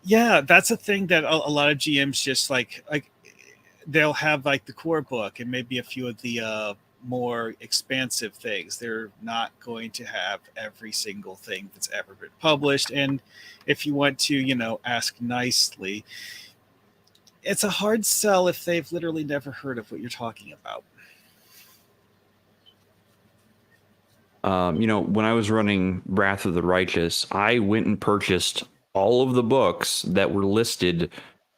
yeah, that's a thing that a lot of GMs just like they'll have like the core book and maybe a few of the more expansive things. They're not going to have every single thing that's ever been published. And if you want to, ask nicely, it's a hard sell if they've literally never heard of what you're talking about.
When I was running Wrath of the Righteous, I went and purchased all of the books that were listed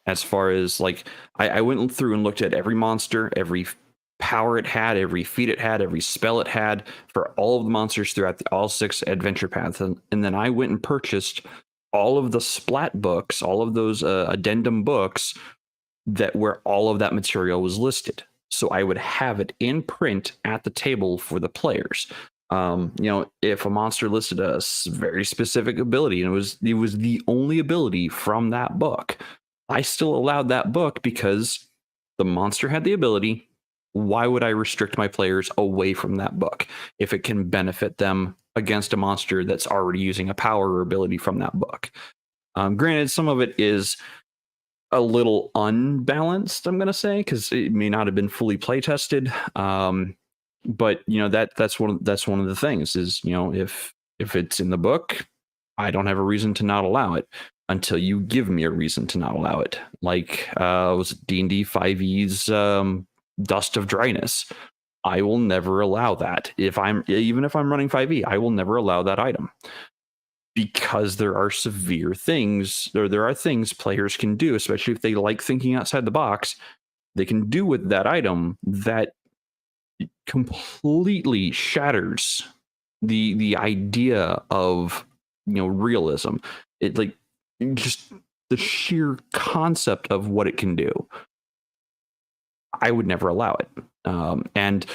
as far as like I went through and looked at every monster, every power it had, every feat it had, every spell it had for all of the monsters throughout all 6 adventure paths. And then I went and purchased all of the splat books, all of those addendum books that where all of that material was listed. So I would have it in print at the table for the players. If a monster listed a very specific ability and it was the only ability from that book, I still allowed that book because the monster had the ability. Why would I restrict my players away from that book if it can benefit them against a monster that's already using a power or ability from that book? Granted, some of it is a little unbalanced, I'm going to say, because it may not have been fully play tested. But that's one of the things is, if it's in the book, I don't have a reason to not allow it until you give me a reason to not allow it. Like was D&D 5e's Dust of Dryness. I will never allow that. Even if I'm running 5e, I will never allow that item. Because there are severe things, or there are things players can do, especially if they like thinking outside the box, they can do with that item that completely shatters the idea of realism. It like just the sheer concept of what it can do. I would never allow it. And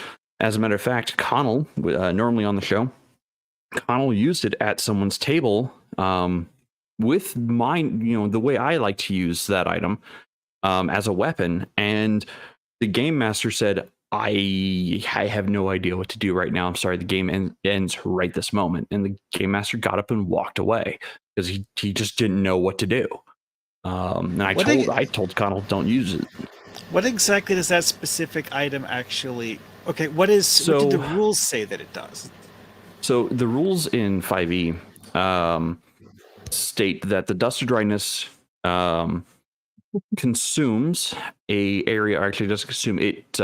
as a matter of fact, Connell, normally on the show, Connell used it at someone's table with mine, the way I like to use that item as a weapon. And the game master said, I have no idea what to do right now. I'm sorry, the game ends right this moment. And the game master got up and walked away because he just didn't know what to do. And I told Connell, don't use it.
What exactly does that specific item actually... Okay, what did the rules say that it does?
So the rules in 5e state that the Dust of Dryness consumes a area, or actually doesn't consume, it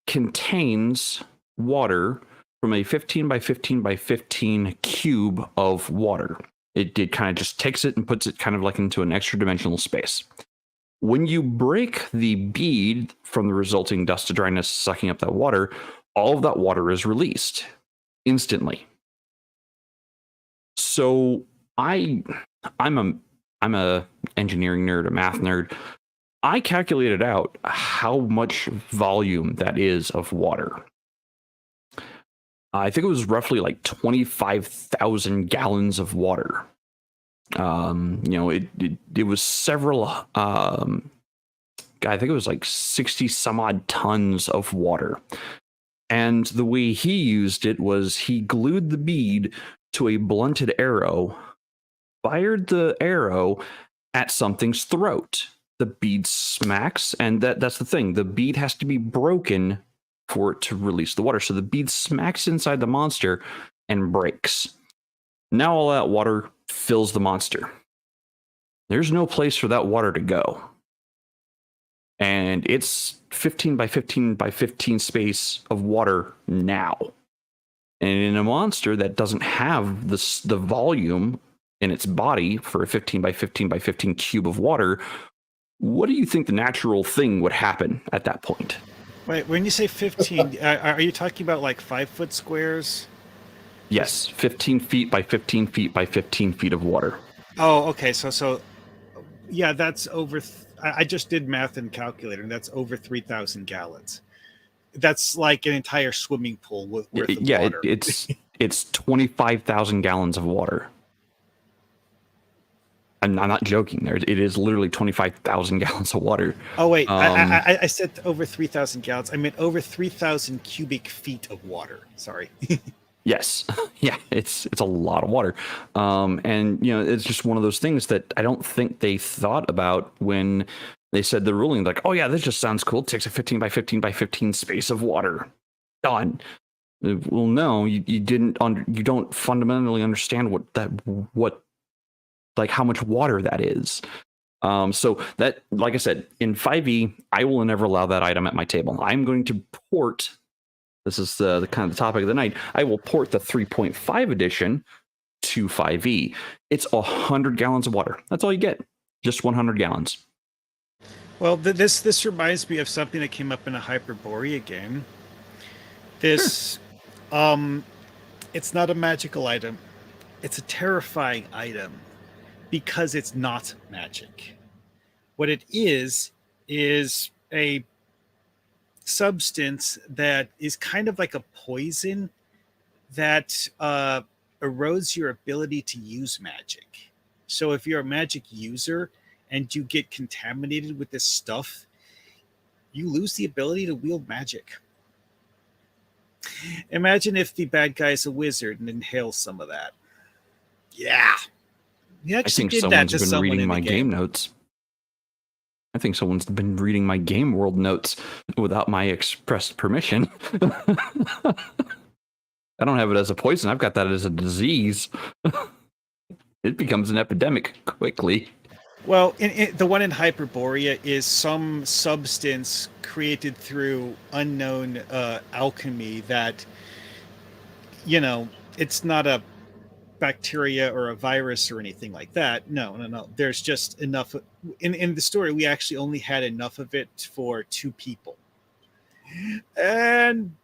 contains water from a 15 by 15 by 15 cube of water. It kind of just takes it and puts it kind of like into an extra dimensional space. When you break the bead from the resulting Dust of Dryness sucking up that water, all of that water is released instantly. So I'm a engineering nerd, a math nerd. I calculated out how much volume that is of water. I think it was roughly like 25,000 gallons of water. It was several. I think it was like 60 some odd tons of water. And the way he used it was he glued the bead to a blunted arrow, fired the arrow at something's throat. The bead smacks, and that's the thing. The bead has to be broken for it to release the water. So the bead smacks inside the monster and breaks. Now all that water fills the monster. There's no place for that water to go. And it's 15 by 15 by 15 space of water now. And in a monster that doesn't have the volume in its body for a 15 by 15 by 15 cube of water, what do you think the natural thing would happen at that point?
Wait, when you say 15, are you talking about like 5-foot squares?
Yes, 15 feet by 15 feet by 15 feet of water.
Oh, okay. So yeah, that's over. I just did math and calculator, and that's over 3,000 gallons. That's like an entire swimming pool worth of water.
It's 25,000 gallons of water. I'm not joking there. It is literally 25,000 gallons of water.
Oh, wait. I said over 3,000 gallons. I meant over 3,000 cubic feet of water. Sorry.
Yes. Yeah, it's a lot of water. And, it's just one of those things that I don't think they thought about when they said the ruling, like, oh, yeah, this just sounds cool. It takes a 15 by 15 by 15 space of water. Done. Well, no, you don't fundamentally understand how much water that is. So that, like I said, in 5e, I will never allow that item at my table. I'm going to port This is the kind of the topic of the night. I will port the 3.5 edition to 5e. It's 100 gallons of water. That's all you get. Just 100 gallons.
Well, this reminds me of something that came up in a Hyperborea game. This, it's not a magical item. It's a terrifying item because it's not magic. What it is a substance that is kind of like a poison that erodes your ability to use magic. So if you're a magic user and you get contaminated with this stuff, you lose the ability to wield magic. Imagine if the bad guy is a wizard and inhales some of that. Yeah. He
I
actually
think
did that
someone's
to
been
someone
reading
in the
my game notes. I think someone's been reading my game world notes without my express permission. I don't have it as a poison. I've got that as a disease. It becomes an epidemic quickly.
Well, the one in Hyperborea is some substance created through unknown alchemy that, it's not a bacteria or a virus or anything like that. No. There's just enough. In the story, we actually only had enough of it for 2 people. And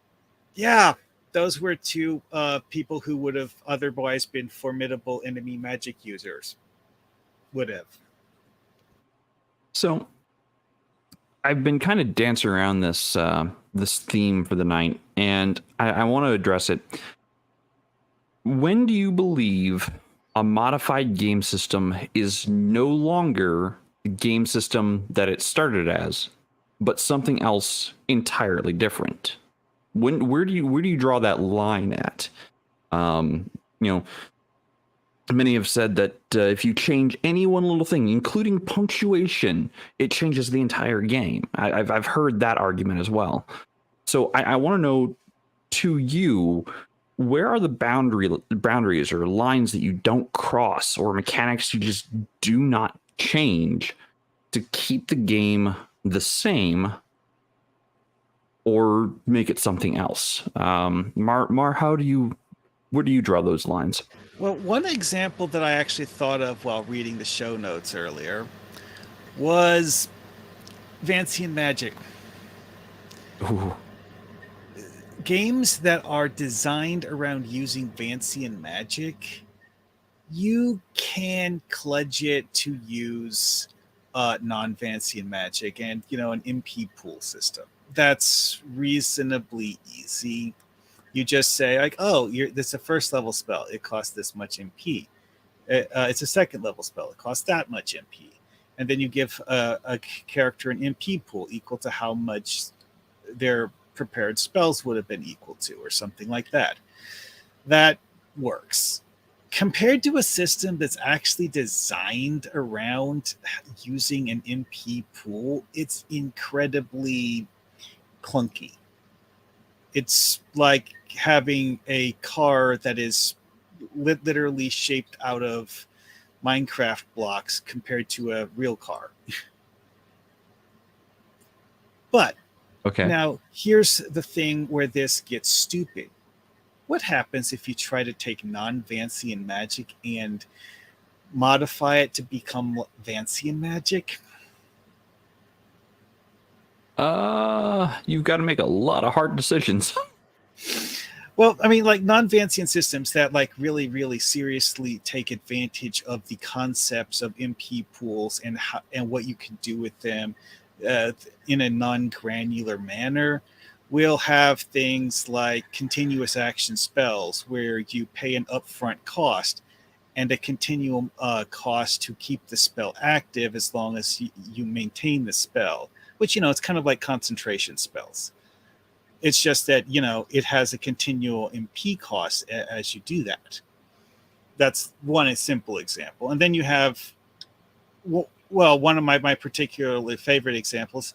yeah, those were 2 people who would have otherwise been formidable enemy magic users. Would have.
So I've been kind of dancing around this this theme for the night, and I want to address it. When do you believe a modified game system is no longer the game system that it started as, but something else entirely different? Where do you draw that line at? Many have said that if you change any one little thing, including punctuation, it changes the entire game. I've heard that argument as well. So I want to know, to you, where are the boundaries or lines that you don't cross, or mechanics you just do not change to keep the game the same or make it something else? Mar, where do you draw those lines?
Well, one example that I actually thought of while reading the show notes earlier was Vancian Magic.
Ooh.
Games that are designed around using Vancian Magic, you can kludge it to use non-Vancian Magic and, an MP pool system. That's reasonably easy. You just say, like, oh, this is a first level spell. It costs this much MP. It's a second level spell. It costs that much MP. And then you give a character an MP pool equal to how much their prepared spells would have been equal to, or something like that. That works. Compared to a system that's actually designed around using an MP pool, it's incredibly clunky. It's like having a car that is literally shaped out of Minecraft blocks compared to a real car. But
Okay.
now here's the thing where this gets stupid. What happens if you try to take non-Vancian magic and modify it to become Vancian magic?
You've got to make a lot of hard decisions.
Well, I mean, like non-Vancian systems that like really, really seriously take advantage of the concepts of MP pools and what you can do with them in a non-granular manner will have things like continuous action spells where you pay an upfront cost and a continuum cost to keep the spell active as long as you maintain the spell, which, it's kind of like concentration spells. It's just that, it has a continual MP cost as you do that. That's one simple example. And then you have, well, one of my particularly favorite examples,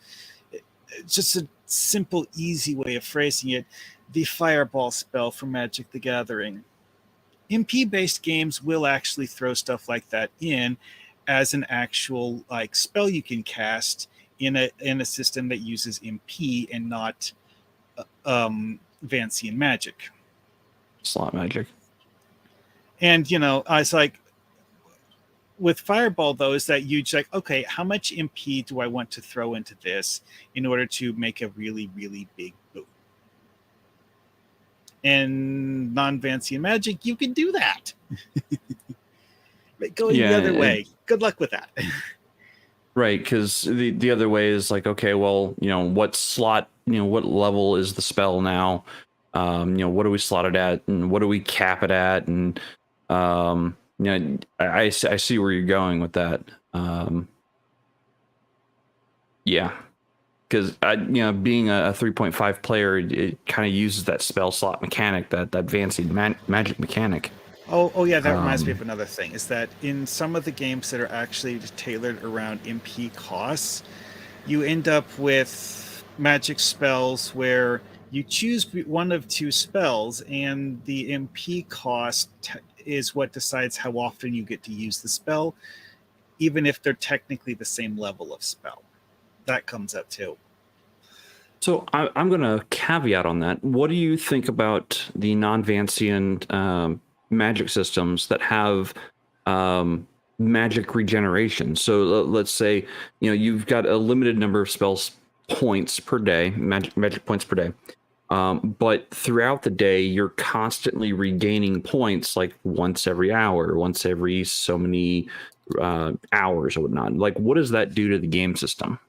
just a simple, easy way of phrasing it, the Fireball spell from Magic the Gathering. MP-based games will actually throw stuff like that in as an actual like spell you can cast in a system that uses MP and not Vancian magic.
Slot magic.
And, I was like, with Fireball, though, is that you just like, okay, how much MP do I want to throw into this in order to make a really, really big boom? And non-Vancian magic, you can do that. But going the other way, good luck with that.
Right, because the other way is like, okay, well, what slot, what level is the spell now? What do we slot it at, and what do we cap it at? And I see where you're going with that. Yeah, because being a 3.5 player, it kind of uses that spell slot mechanic, that Vancian magic mechanic.
Oh yeah, that reminds me of another thing, is that in some of the games that are actually tailored around MP costs, you end up with magic spells where you choose one of two spells, and the MP cost is what decides how often you get to use the spell, even if they're technically the same level of spell. That comes up too.
So I'm going to caveat on that. What do you think about the non-Vancian magic systems that have magic regeneration? So let's say you've got a limited number of spells points per day, magic points per day, but throughout the day you're constantly regaining points, like once every hour, once every so many hours or whatnot. Like, what does that do to the game system?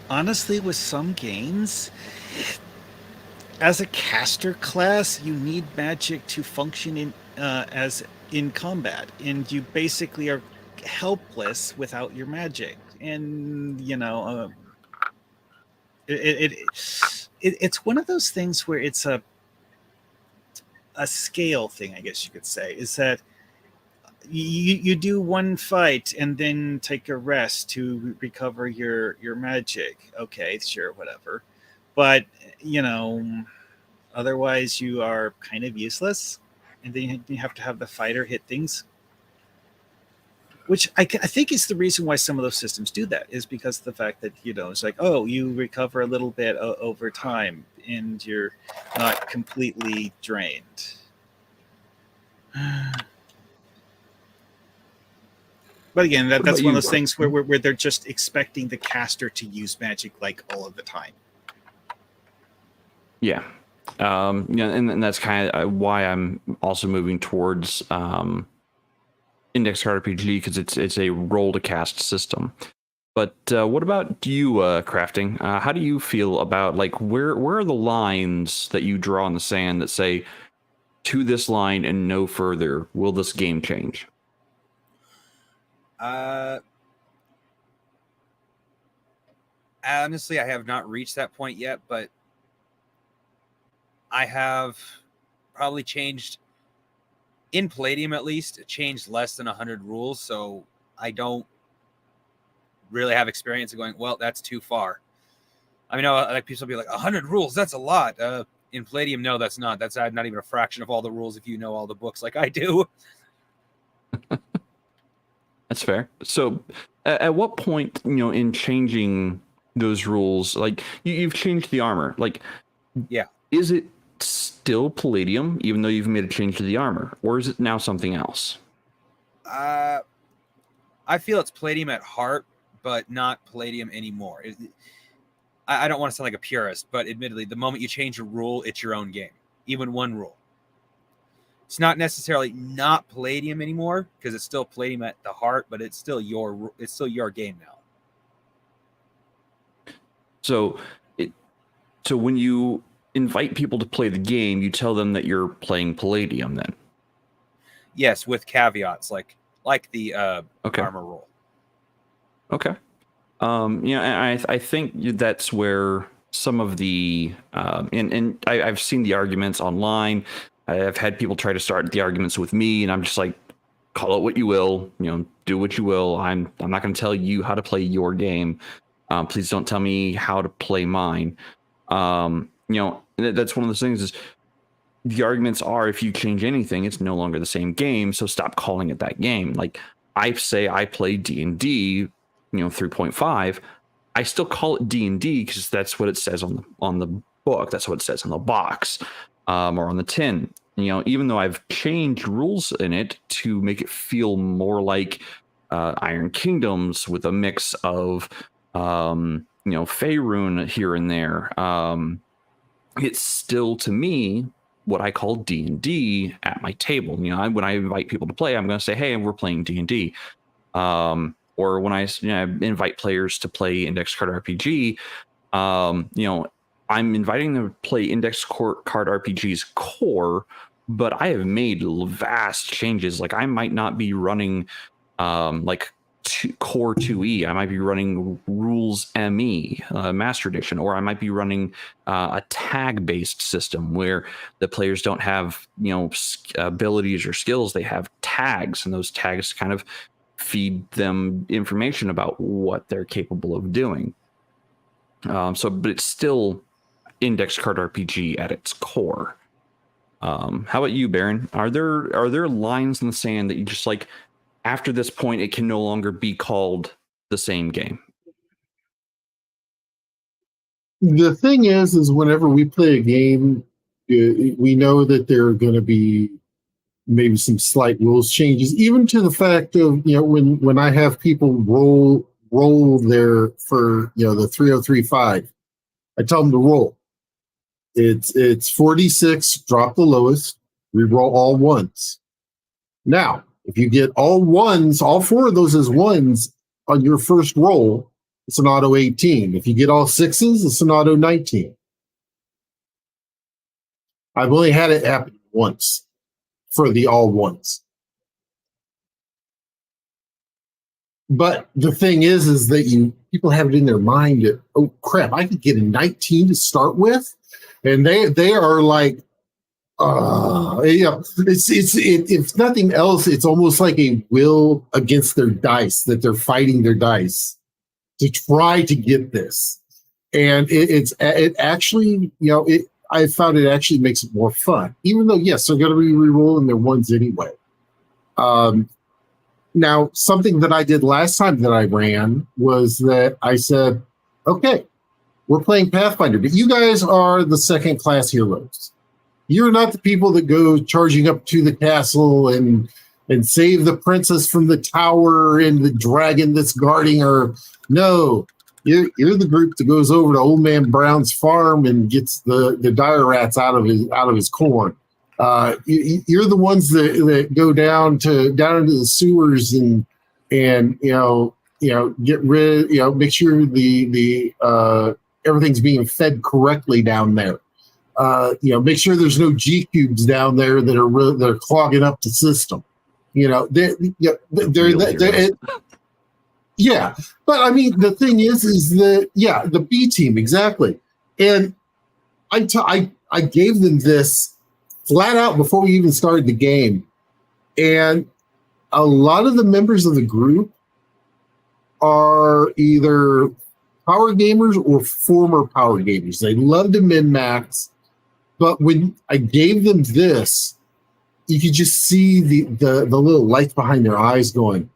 Honestly, with some games, as a caster class, you need magic to function in combat, and you basically are helpless without your magic. And it's one of those things where it's a scale thing, I guess you could say, is that you do one fight and then take a rest to recover your magic. Okay, sure, whatever. But otherwise you are kind of useless, and then you have to have the fighter hit things, which I think is the reason why some of those systems do that, is because of the fact that it's like, oh, you recover a little bit over time and you're not completely drained. But again, that's one of those things where they're just expecting the caster to use magic like all of the time.
Yeah. And that's kind of why I'm also moving towards Index Card RPG, because it's a roll to cast system. But what about you, Crafting? How do you feel about, like, where are the lines that you draw in the sand that say, to this line and no further will this game change?
Honestly, I have not reached that point yet, but I have probably changed, in Palladium at least, changed less than 100 rules, so I don't really have experience of going, well, that's too far. I mean, like, people will be like, 100 rules, that's a lot. In Palladium, no, that's not. That's not even a fraction of all the rules if you know all the books like I do.
That's fair. So at what point, in changing those rules, like, you've changed the armor, like,
yeah,
is it still Palladium even though you've made a change to the armor, or is it now something else?
I feel it's Palladium at heart, but not Palladium anymore. I don't want to sound like a purist, but admittedly, the moment you change a rule, it's your own game. Even one rule. It's not necessarily not Palladium anymore, because it's still Palladium at the heart, but it's still your game now. So when you invite people to play the game, you tell them that you're playing Palladium then? Yes, with caveats like the armor rule. Okay. I think that's where some of the and I've seen the arguments online. I've had people try to start the arguments with me, and I'm just like, call it what you will, do what you will. I'm not going to tell you how to play your game. Please don't tell me how to play mine. That's one of those things, is the arguments are, if you change anything, it's no longer the same game. So stop calling it that game. Like, I say I play D&D, 3.5. I still call it D&D because that's what it says on the
book. That's what it says on the box, or on the tin. Even though I've changed rules in it to make it feel more like Iron Kingdoms with a mix of Faerun here and there, it's still, to me, what I call D&D at my table. When I invite people to play, I'm going to say, hey, we're playing D&D. Or when I invite players to play Index Card RPG, I'm inviting them to play Index Card RPG's core, but I have made vast changes. Like, I might not be running core 2E. I might be running rules ME, Master Edition, or I might be running a tag-based system where the players don't have abilities or skills. They have tags, and those tags kind of feed them information about what they're capable of doing. But it's still Index Card RPG at its core. How about you, Baron? Are there lines in the sand that you just like, after this point, it can no longer be called the same game?
The thing is whenever we play a game, we know that there are going to be maybe some slight rules changes, even to the fact of, when I have people roll there for, the 3035, I tell them to roll. It's 4d6, drop the lowest, reroll all ones. Now, if you get all ones, all four of those as ones on your first roll, it's an auto 18. If you get all sixes, it's an auto 19. I've only had it happen once for the all ones. But the thing is that people have it in their mind that, oh crap, I could get a 19 to start with, and they are like, it's if nothing else, it's almost like a will against their dice, that they're fighting their dice to try to get this, and it actually, I found it actually makes it more fun, even though, yes, they're going to be re-rolling their ones anyway. Now, something that I did last time that I ran was that I said, okay, we're playing Pathfinder, but you guys are the second class heroes. You're not the people that go charging up to the castle and save the princess from the tower and the dragon that's guarding her. No, you're the group that goes over to Old Man Brown's farm and gets the dire rats out of his corn. You're the ones that go down into the sewers and get rid, make sure the everything's being fed correctly down there. Make sure there's no G cubes down there that are clogging up the system. Yeah, but I mean, the thing is that, the B team, exactly. And I gave them this flat out before we even started the game. And a lot of the members of the group are either power gamers or former power gamers. They love to min-max. But when I gave them this, you could just see the little lights behind their eyes going,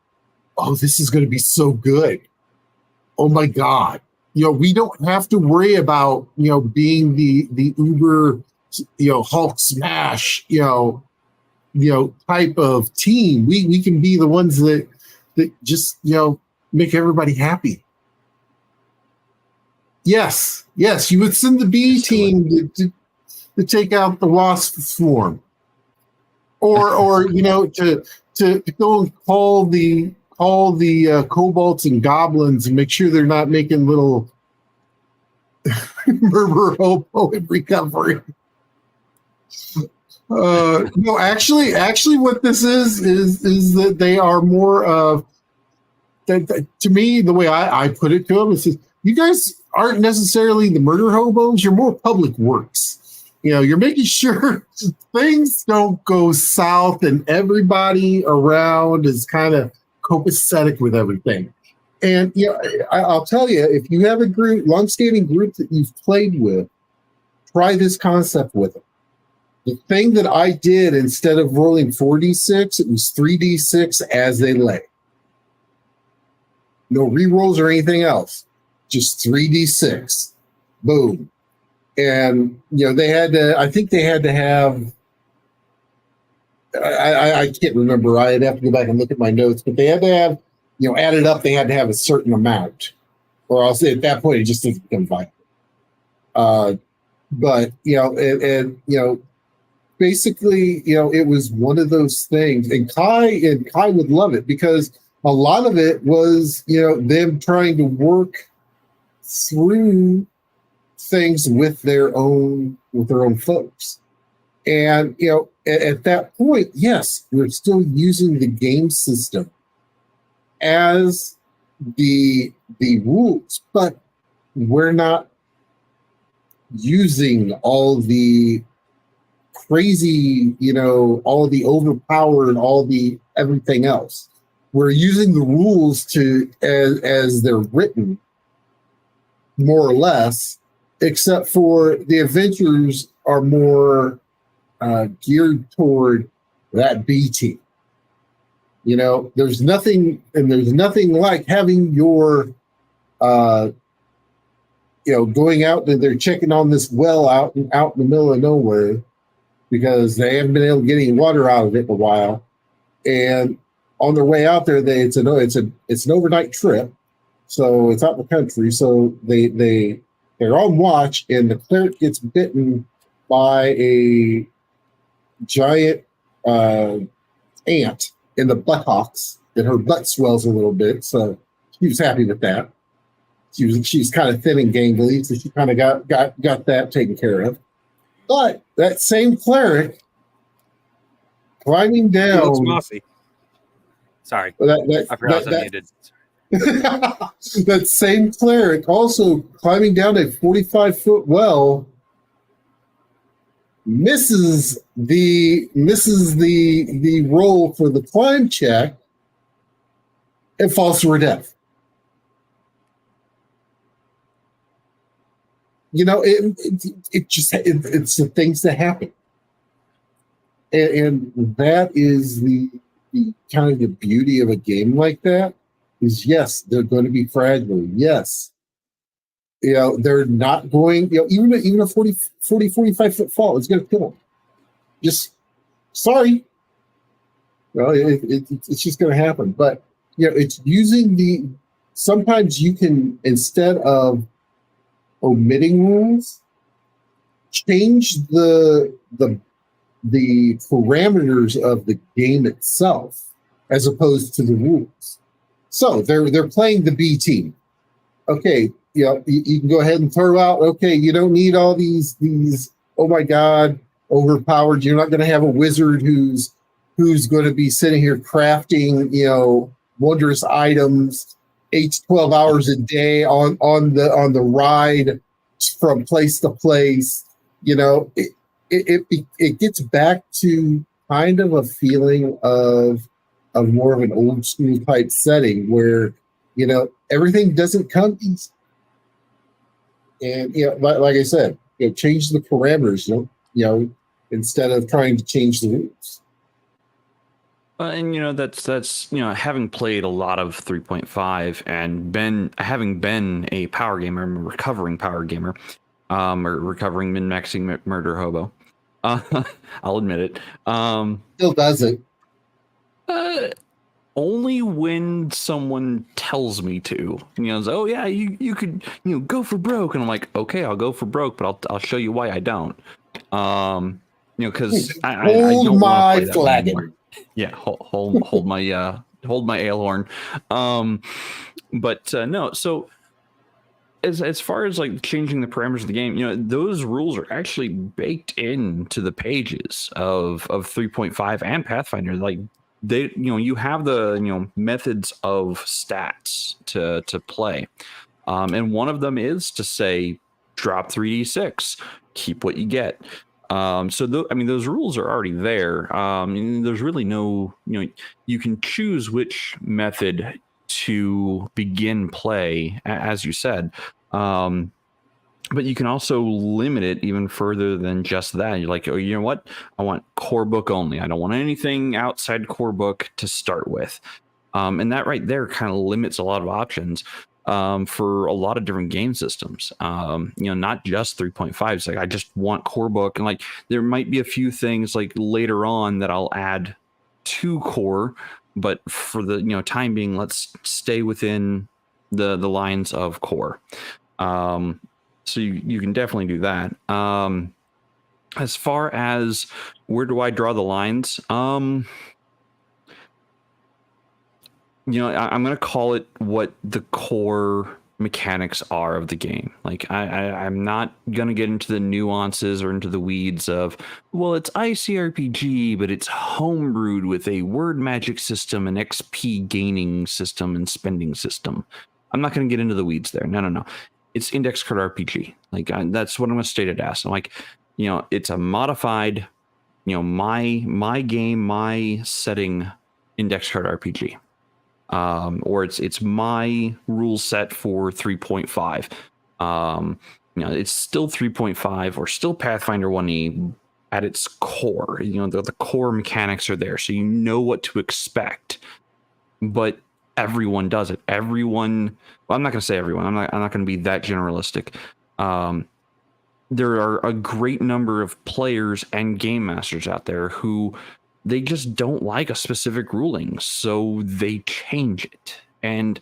oh, this is going to be so good. Oh my God. We don't have to worry about, being the uber, Hulk smash, type of team. We can be the ones that just, make everybody happy. Yes, you would send the B team to take out the wasp swarm, or to go and call the kobolds and goblins and make sure they're not making little murmur hobo in recovery. No, actually, what this is that they are more of that. To me, the way I put it to them is, you guys aren't necessarily the murder hobos. You're more public works. You're making sure things don't go south and everybody around is kind of copacetic with everything. And I'll tell you, if you have a group, long-standing group that you've played with, try this concept with them. The thing that I did, instead of rolling 4d6, it was 3d6 as they lay. No rerolls or anything else. Just 3d6. Boom. and they had to. I think they had to have. I can't remember. I'd have to go back and look at my notes, but they had to have, added up. They had to have a certain amount, or else at that point it just doesn't become viable. But basically, it was one of those things, and Kai would love it because a lot of it was, them trying to work through things with their own folks. And at that point, yes, we're still using the game system as the rules, but we're not using all the crazy, all the overpowered, all the everything else. We're using the rules as they're written, more or less, except for the adventures are more geared toward that B team. There's nothing like having your, going out and they're checking on this well out in the middle of nowhere because they haven't been able to get any water out of it in a while, and on their way out there, it's an overnight trip, so it's out in the country. So they're on watch, and the cleric gets bitten by a giant ant in the buttocks, and her butt swells a little bit. So she was happy with that. She's kind of thin and gangly, so she kind of got that taken care of. But that same cleric climbing down.
He looks mossy. Sorry, I forgot I was unmuted.
That same cleric also climbing down a 45-foot well misses the roll for the climb check and falls to her death. It's the things that happen, and that is the kind of the beauty of a game like that. Is yes, they're going to be fragile. Yes, they're not going. Even a 40, 45-foot fall is going to kill them. Just sorry. Well, it's just going to happen. But it's using the. Sometimes you can, instead of omitting rules, change the parameters of the game itself as opposed to the rules. So they're playing the B team. Okay, you can go ahead and throw out. Okay, you don't need all these. Oh my God, overpowered. You're not going to have a wizard who's going to be sitting here crafting wondrous items 8 to 12 hours a day on the ride from place to place. It gets back to kind of a feeling of more of an old school type setting where everything doesn't come easy. And like I said, change the parameters. Instead of trying to change the rules.
And that's having played a lot of 3.5 and having been a power gamer, I'm a recovering power gamer, or recovering min-maxing murder hobo. I'll admit it.
Still does it.
Only when someone tells me to. Oh yeah, you could go for broke, and I'm like, okay, I'll go for broke, but I'll show you why I don't. Because I don't want to play that anymore. Yeah, hold my ale horn. But no. So as far as like changing the parameters of the game, those rules are actually baked into the pages of 3.5 and Pathfinder. Like they, you have the methods of stats to play, and one of them is to say drop 3d6, keep what you get. So those rules are already there. There's really no, you can choose which method to begin play, as you said. But you can also limit it even further than just that. You're like, oh, you know what? I want core book only. I don't want anything outside core book to start with. And that right there kind of limits a lot of options. for a lot of different game systems. Not just 3.5. It's like I just want core book, and like there might be a few things like later on that I'll add to core, but for the time being, let's stay within the lines of core. So you can definitely do that. As far as where do I draw the lines? I'm going to call it what the core mechanics are of the game. Like I'm not going to get into the nuances or into the weeds of, well, it's ICRPG, but it's homebrewed with a word magic system, an XP gaining system, and spending system. I'm not going to get into the weeds there. No. It's index card RPG. Like that's what I'm going to state it as. I'm like, it's a modified, my game, my setting index card RPG. Or it's my rule set for 3.5. It's still 3.5 or still Pathfinder 1E at its core. The core mechanics are there, so you know what to expect. But everyone does it. Everyone. Well, I'm not going to say everyone. I'm not going to be that generalistic. There are a great number of players and game masters out there who they just don't like a specific ruling, so they change it. And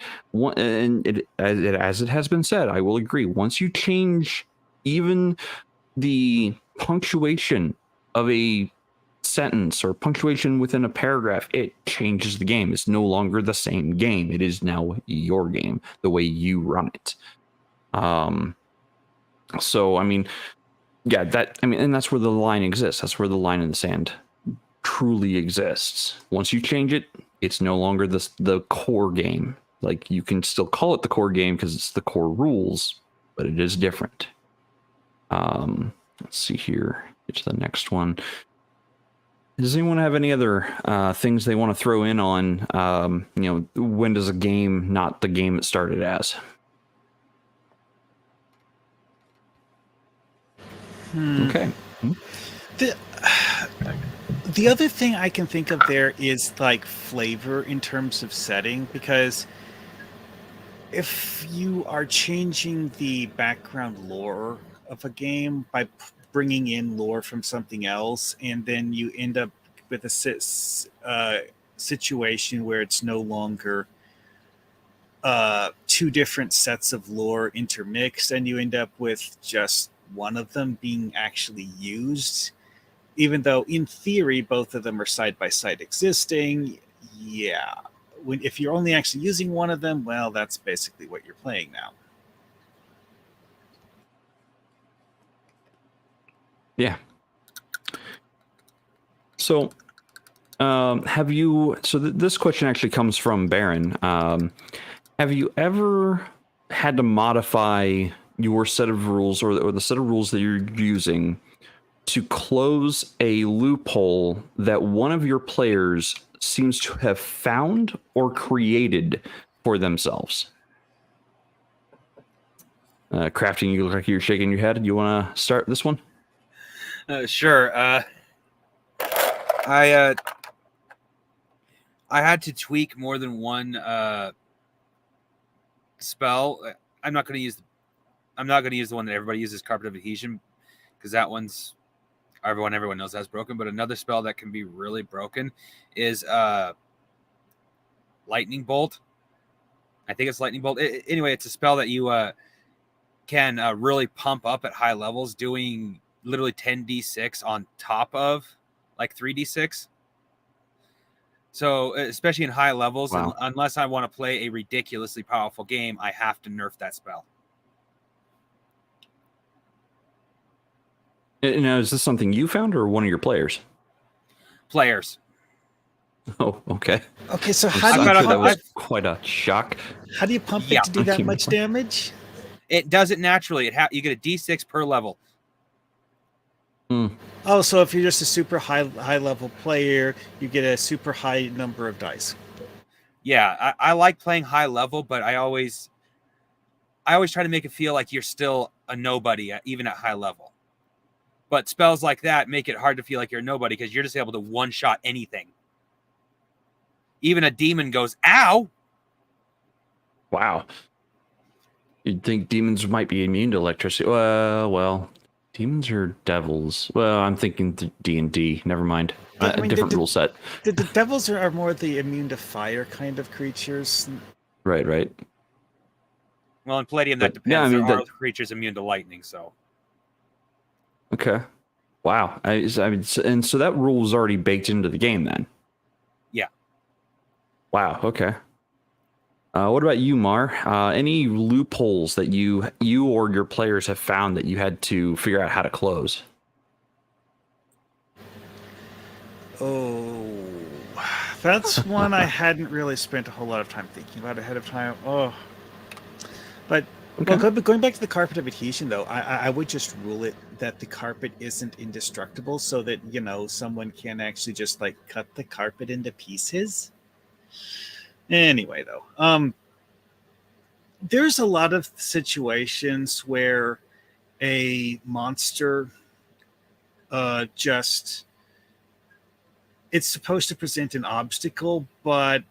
as it has been said, I will agree. Once you change even the punctuation of a sentence or punctuation within a paragraph, it changes the game. It's no longer the same game. It is now your game, the way you run it. So I mean, and that's where the line exists. That's where the line in the sand truly exists. Once you change it, it's no longer the core game. Like, you can still call it the core game because it's the core rules, but it is different. Let's see here. Get to the next one. Does anyone have any other things they want to throw in on, when does a game not the game it started as? Okay.
The other thing I can think of there is like flavor in terms of setting, because if you are changing the background lore of a game by bringing in lore from something else, and then you end up with a situation where it's no longer two different sets of lore intermixed, and you end up with just one of them being actually used, even though in theory both of them are side by side existing. Yeah, if you're only actually using one of them, well, that's basically what you're playing now.
Yeah. So this question actually comes from Barron. Have you ever had to modify your set of rules or the set of rules that you're using to close a loophole that one of your players seems to have found or created for themselves? Crafting, you look like you're shaking your head. You want to start this one?
Sure. I had to tweak more than one spell. I'm not going to use the one that everybody uses, Carpet of Adhesion, because that one's everyone knows that's broken. But another spell that can be really broken is Lightning Bolt. I think it's Lightning Bolt. Anyway, it's a spell that you can really pump up at high levels, doing literally 10d6 on top of like 3d6. So especially in high levels,
wow.
Unless I want to play a ridiculously powerful game, I have to nerf that spell.
Now, is this something you found or one of your players?
Players.
Oh, okay.
Okay, so
that was quite a shock.
How do you pump it to do that much damage?
It does it naturally. You get a d6 per level.
Oh, so if you're just a super high level player, you get a super high number of dice.
Yeah, I like playing high level, but I always try to make it feel like you're still a nobody, even at high level. But spells like that make it hard to feel like you're a nobody because you're just able to one-shot anything. Even a demon goes, ow!
Wow. You'd think demons might be immune to electricity. Well, demons are devils. Well, I'm thinking D&D. Never mind.
I
A
mean,
different rule set.
The devils are more the immune to fire kind of creatures.
Right.
Well, in Palladium,
But,
that depends.
yeah, I mean,
there are creatures immune to lightning, so.
Okay. Wow. I mean, and so that rule was already baked into the game then.
Yeah.
Wow. Okay. What about you, Mar? Any loopholes that you or your players have found that you had to figure out how to close?
Oh, that's one I hadn't really spent a whole lot of time thinking about ahead of time. Oh, but
Okay.
well, going back to the carpet of adhesion, though, I would just rule it that the carpet isn't indestructible, so that someone can actually just like cut the carpet into pieces. Anyway, though, there's a lot of situations where a monster just it's supposed to present an obstacle, but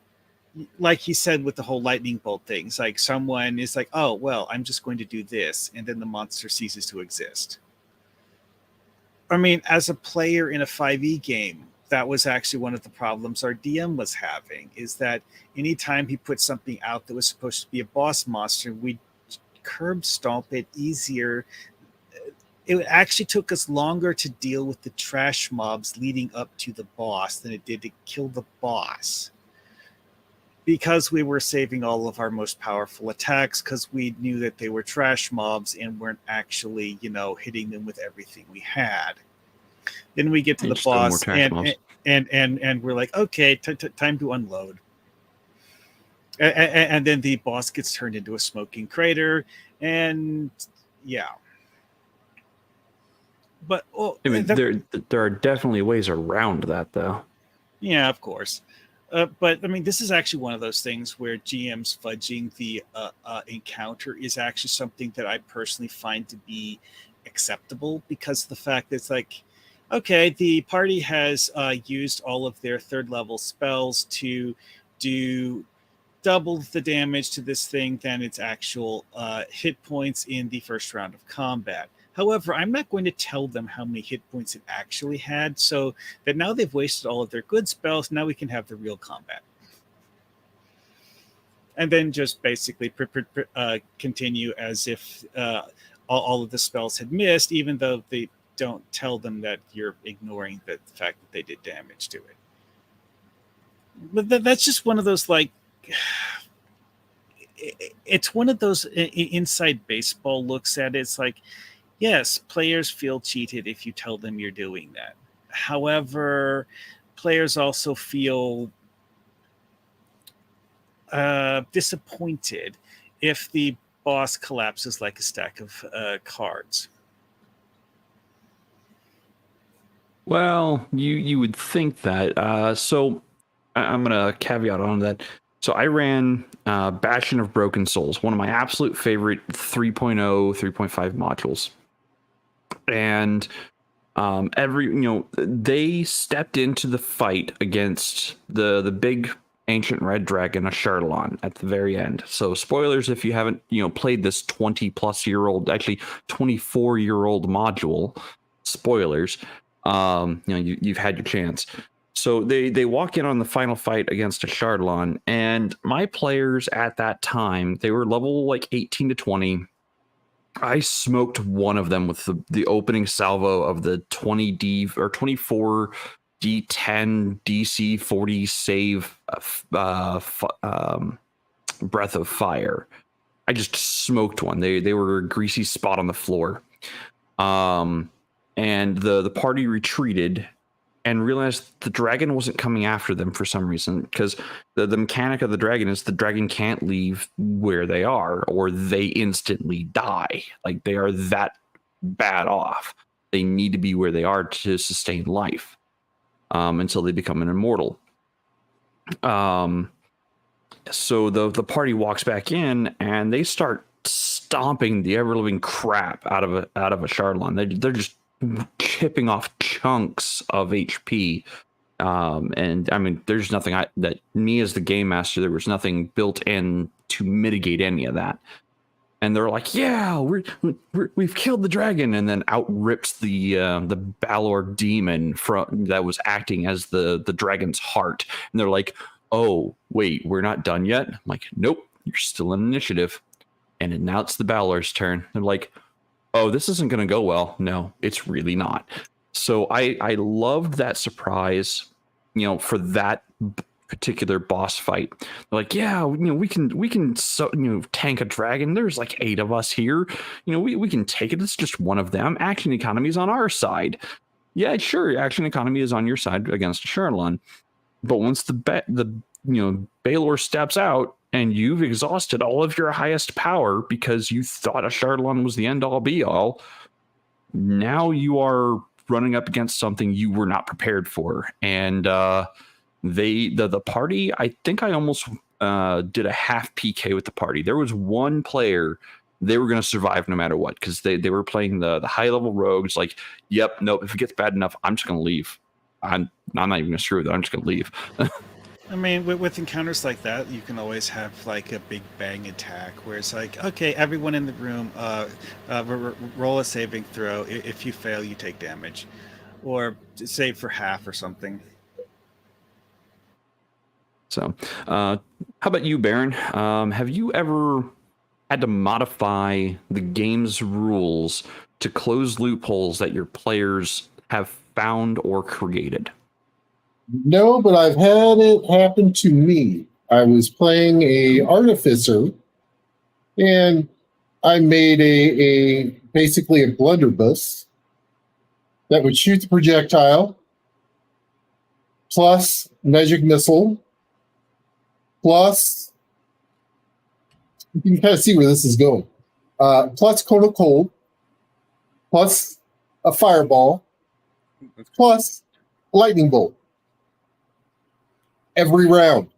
like he said with the whole lightning bolt things, like someone is like, oh, well, I'm just going to do this, and then the monster ceases to exist. I mean, as a player in a 5e game, that was actually one of the problems our DM was having, is that anytime he put something out that was supposed to be a boss monster, we'd curb stomp it easier. It actually took us longer to deal with the trash mobs leading up to the boss than it did to kill the boss. Because we were saving all of our most powerful attacks because we knew that they were trash mobs and weren't actually, hitting them with everything we had. Then we get to the boss and we're like, okay, time to unload. And then the boss gets turned into a smoking crater, and yeah. But
I mean, there are definitely ways around that, though.
Yeah, of course. But I mean, this is actually one of those things where GM's fudging the encounter is actually something that I personally find to be acceptable, because of the fact that it's like, okay, the party has used all of their 3rd level spells to do double the damage to this thing than its actual hit points in the first round of combat. However, I'm not going to tell them how many hit points it actually had, so that now they've wasted all of their good spells, now we can have the real combat. And then just basically continue as if all of the spells had missed, even though they don't tell them that you're ignoring the fact that they did damage to it. But that's just one of those, like, it's one of those inside baseball looks at it. It's like, yes, players feel cheated if you tell them you're doing that. However, players also feel disappointed if the boss collapses like a stack of cards.
Well, you would think that. So I'm going to caveat on that. So I ran Bastion of Broken Souls, one of my absolute favorite 3.0, 3.5 modules. And they stepped into the fight against the big ancient red dragon, a Charlatan, at the very end. So spoilers if you haven't played this 20-plus-year-old, actually 24-year-old module. Spoilers. You've had your chance. So they walk in on the final fight against a Charlatan, and my players at that time, they were level like 18 to 20. I smoked one of them with the opening salvo of the 20D or 24 D10 DC 40 save breath of fire. I just smoked one. They were a greasy spot on the floor. And the party retreated and realized the dragon wasn't coming after them for some reason, because the mechanic of the dragon is the dragon can't leave where they are or they instantly die. Like, they are that bad off. They need to be where they are to sustain life until they become an immortal. So the party walks back in and they start stomping the ever-living crap out of a Charlatan. They're just chipping off chunks of HP, and I mean, there's nothing that me as the game master, there was nothing built in to mitigate any of that. And they're like, yeah, we've killed the dragon, and then out rips the Balor demon that was acting as the dragon's heart. And they're like, oh wait, we're not done yet. I'm like, nope, you're still in initiative. And now it's the Balor's turn. They're like, oh, this isn't going to go well. No, it's really not. So I loved that surprise, for that particular boss fight. They're like, yeah, we can tank a dragon. There's like 8 of us here. We can take it. It's just one of them. Action economy is on our side. Yeah, sure. Action economy is on your side against Sherlon. But once the Balor steps out and you've exhausted all of your highest power because you thought a Sherlon was the end all be all, now you are running up against something you were not prepared for. And the party, I think I almost did a half PK with the party. There was one player, they were going to survive no matter what, because they were playing the high level rogues. Like, yep, nope, if it gets bad enough, I'm just going to leave. I'm not even going to screw with it. I'm just going to leave.
I mean, with encounters like that, you can always have like a big bang attack where it's like, okay, everyone in the room, roll a saving throw. If you fail, you take damage, or save for half or something.
So, how about you, Baron? Have you ever had to modify the game's rules to close loopholes that your players have found or created?
No, but I've had it happen to me. I was playing a artificer, and I made a basically a blunderbuss that would shoot the projectile, plus magic missile, plus you can kind of see where this is going. Plus cone of cold, plus a fireball, plus lightning bolt. Every round.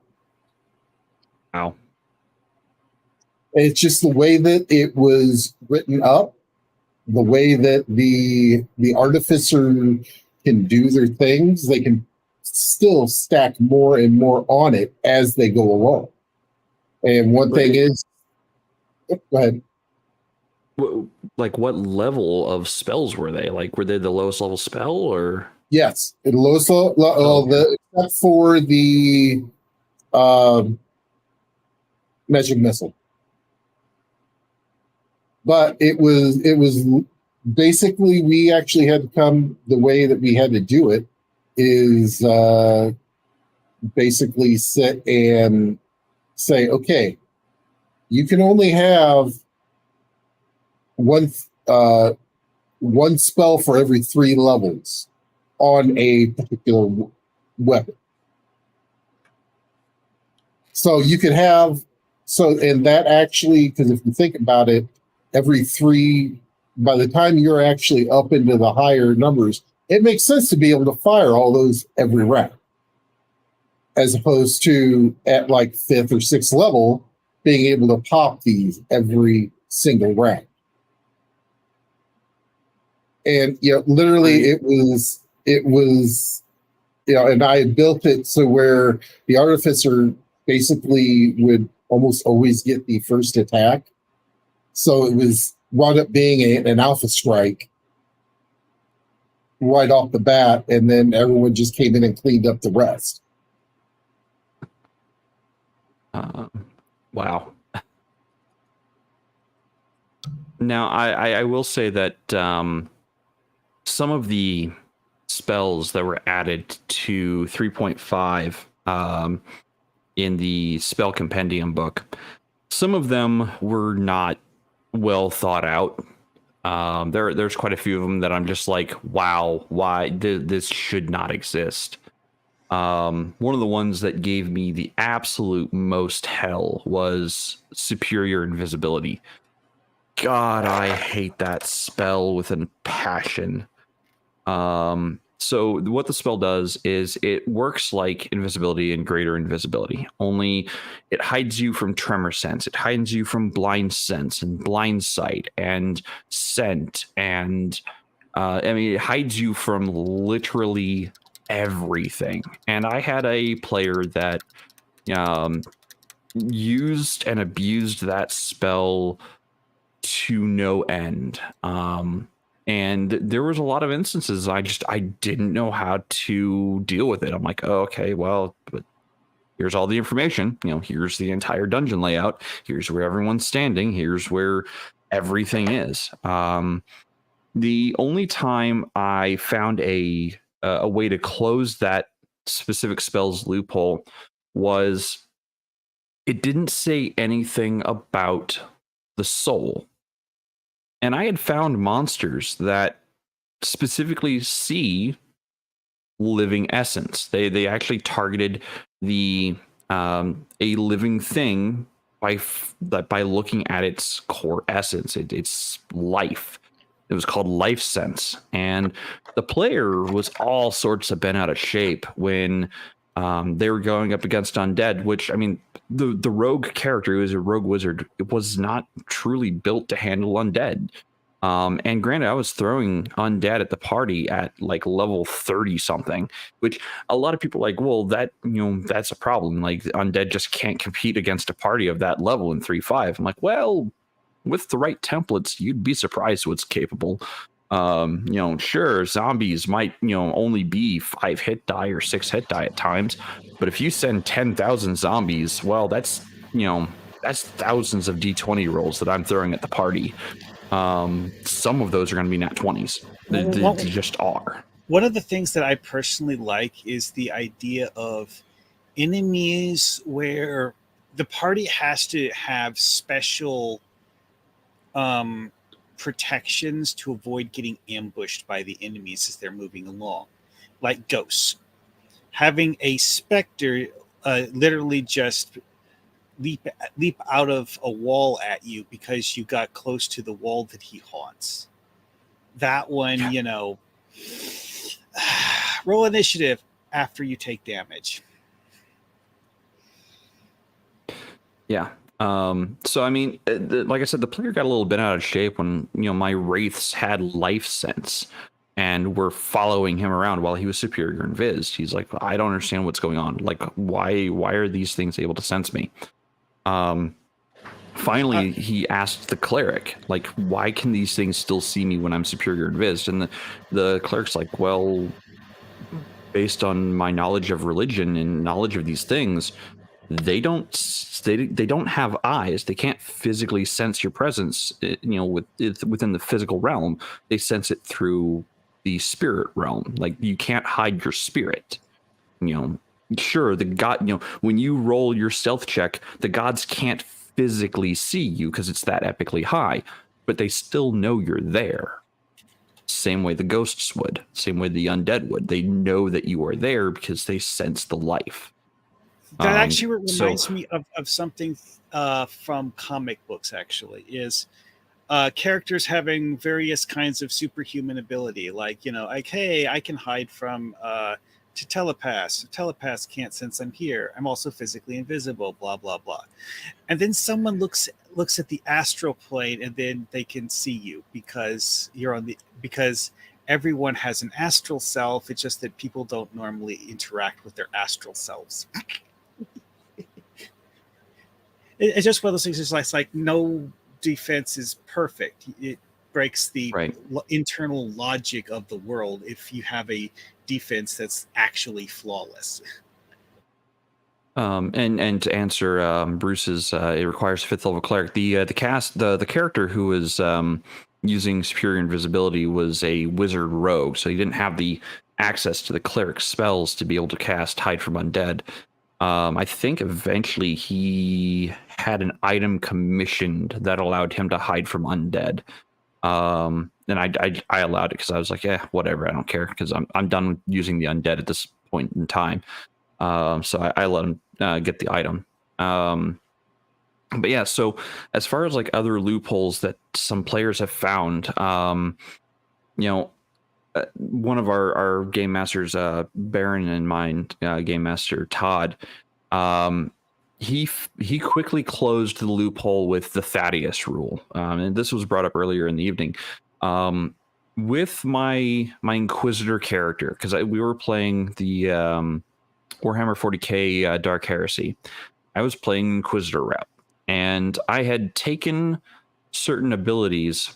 Wow.
It's just the way that it was written up, the way that the artificer can do their things. They can still stack more and more on it as they go along. And one thing is, go ahead.
Like, what level of spells were they? Like, were they the lowest level spell, or?
Yes, the lowest level, except for the magic missile. But it was basically, we actually had to come, the way that we had to do it is basically sit and say, okay, you can only have one spell for every 3 levels on a particular weapon. So you could have, and that actually, because if you think about it, every 3, by the time you're actually up into the higher numbers, it makes sense to be able to fire all those every round, as opposed to at like 5th or 6th level, being able to pop these every single round. And, literally it was, and I had built it so where the artificer basically would almost always get the first attack. So it was wound up being an alpha strike right off the bat, and then everyone just came in and cleaned up the rest.
Wow. Now, I will say that some of the spells that were added to 3.5 in the spell compendium book, some of them were not well thought out. There's quite a few of them that I'm just like, wow, why this should not exist. One of the ones that gave me the absolute most hell was superior invisibility. God, I hate that spell with a passion. So what the spell does is it works like invisibility and greater invisibility, only it hides you from tremor sense. It hides you from blind sense and blind sight and scent. And it hides you from literally everything. And I had a player that used and abused that spell to no end. And there was a lot of instances I didn't know how to deal with it. I'm like, oh, okay, well, but here's all the information. Here's the entire dungeon layout. Here's where everyone's standing. Here's where everything is. The only time I found a way to close that specific spell's loophole was it didn't say anything about the soul. And I had found monsters that specifically see living essence. They actually targeted the a living thing by looking at its core essence, its life. It was called life sense, and the player was all sorts of bent out of shape when they were going up against undead. Which, I mean, the rogue character, who was a rogue wizard, it was not truly built to handle undead. And granted, I was throwing undead at the party at like level 30 something, which a lot of people are like, well, that's a problem. Like, undead just can't compete against a party of that level in 3.5. I'm like, well, with the right templates, you'd be surprised what's capable. Sure, zombies might, only be 5 hit die or 6 hit die at times, but if you send 10,000 zombies, well, that's thousands of D20 rolls that I'm throwing at the party. Some of those are going to be nat 20s. They just are.
One of the things that I personally like is the idea of enemies where the party has to have special protections to avoid getting ambushed by the enemies as they're moving along, like ghosts. Having a specter literally just leap out of a wall at you because you got close to the wall that he haunts. That one, roll initiative after you take damage.
Yeah. So, I mean, like I said, the player got a little bit out of shape when, my wraiths had life sense and were following him around while he was superior in Viz. He's like, I don't understand what's going on. Like, why are these things able to sense me? Finally, he asked the cleric, like, why can these things still see me when I'm superior in Viz? And the cleric's like, well, based on my knowledge of religion and knowledge of these things, they don't have eyes. They can't physically sense your presence, within the physical realm. They sense it through the spirit realm. Like, you can't hide your spirit. Sure, the god, when you roll your stealth check, the gods can't physically see you because it's that epically high, but they still know you're there. Same way the ghosts would, same way the undead would. They know that you are there because they sense the life.
That actually reminds me of something from comic books, actually, is characters having various kinds of superhuman ability. Like, hey, I can hide from to telepaths. Telepaths can't sense I'm here. I'm also physically invisible, blah, blah, blah. And then someone looks at the astral plane and then they can see you because because everyone has an astral self. It's just that people don't normally interact with their astral selves. It's just one of those things. It's like no defense is perfect. It breaks the internal logic of the world if you have a defense that's actually flawless.
And to answer Bruce's, it requires 5th level cleric. The character who was using superior invisibility was a wizard rogue, so he didn't have the access to the cleric spells to be able to cast hide from undead. I think eventually he had an item commissioned that allowed him to hide from undead. And I allowed it because I was like, yeah, whatever, I don't care, because I'm done using the undead at this point in time. So I let him get the item. But yeah, so as far as like other loopholes that some players have found, one of our game masters, Barron and mine, game master Todd, he quickly closed the loophole with the Thaddeus rule, and this was brought up earlier in the evening. With my Inquisitor character, because we were playing the Warhammer 40k Dark Heresy. I was playing Inquisitor rep, and I had taken certain abilities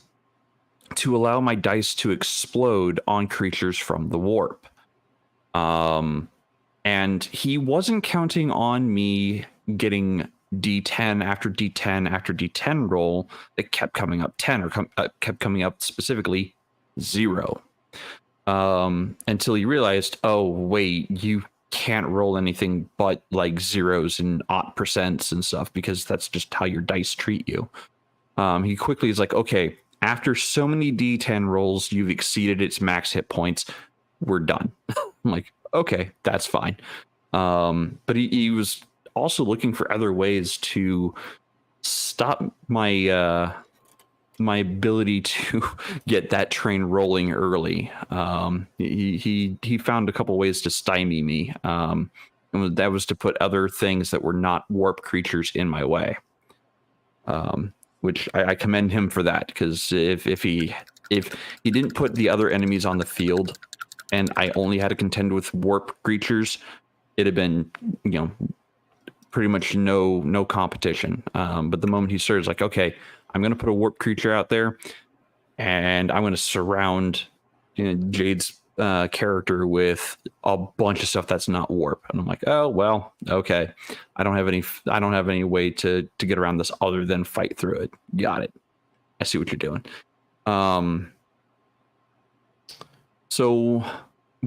to allow my dice to explode on creatures from the warp. And he wasn't counting on me getting D10 after D10 after D10 roll that kept coming up 10 or kept coming up specifically 0. Until he realized, oh, wait, you can't roll anything but like zeros and 0% and stuff because that's just how your dice treat you. He quickly is like, okay, after so many D10 rolls, you've exceeded its max hit points. We're done. I'm like, okay, that's fine. But he was also looking for other ways to stop my my ability to get that train rolling early. He found a couple ways to stymie me. And that was to put other things that were not warp creatures in my way. Which I commend him for that, because if he didn't put the other enemies on the field and I only had to contend with warp creatures, it'd have been, pretty much no competition. But the moment he started, like, okay, I'm going to put a warp creature out there and I'm going to surround Jaide's character with a bunch of stuff that's not warp, and I'm like, oh well, okay, I don't have any way to get around this other than fight through it. Got it. I see what you're doing. So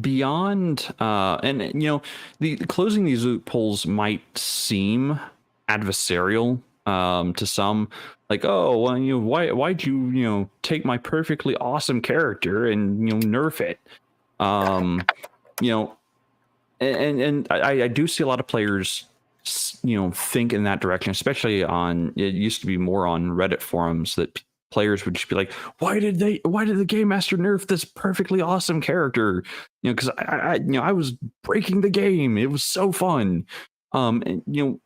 beyond and the closing these loopholes might seem adversarial to some, like, oh well, why'd you take my perfectly awesome character and nerf it. And I do see a lot of players think in that direction, especially it used to be more on Reddit forums that players would just be like, why did the game master nerf this perfectly awesome character? Because I was breaking the game, it was so fun. The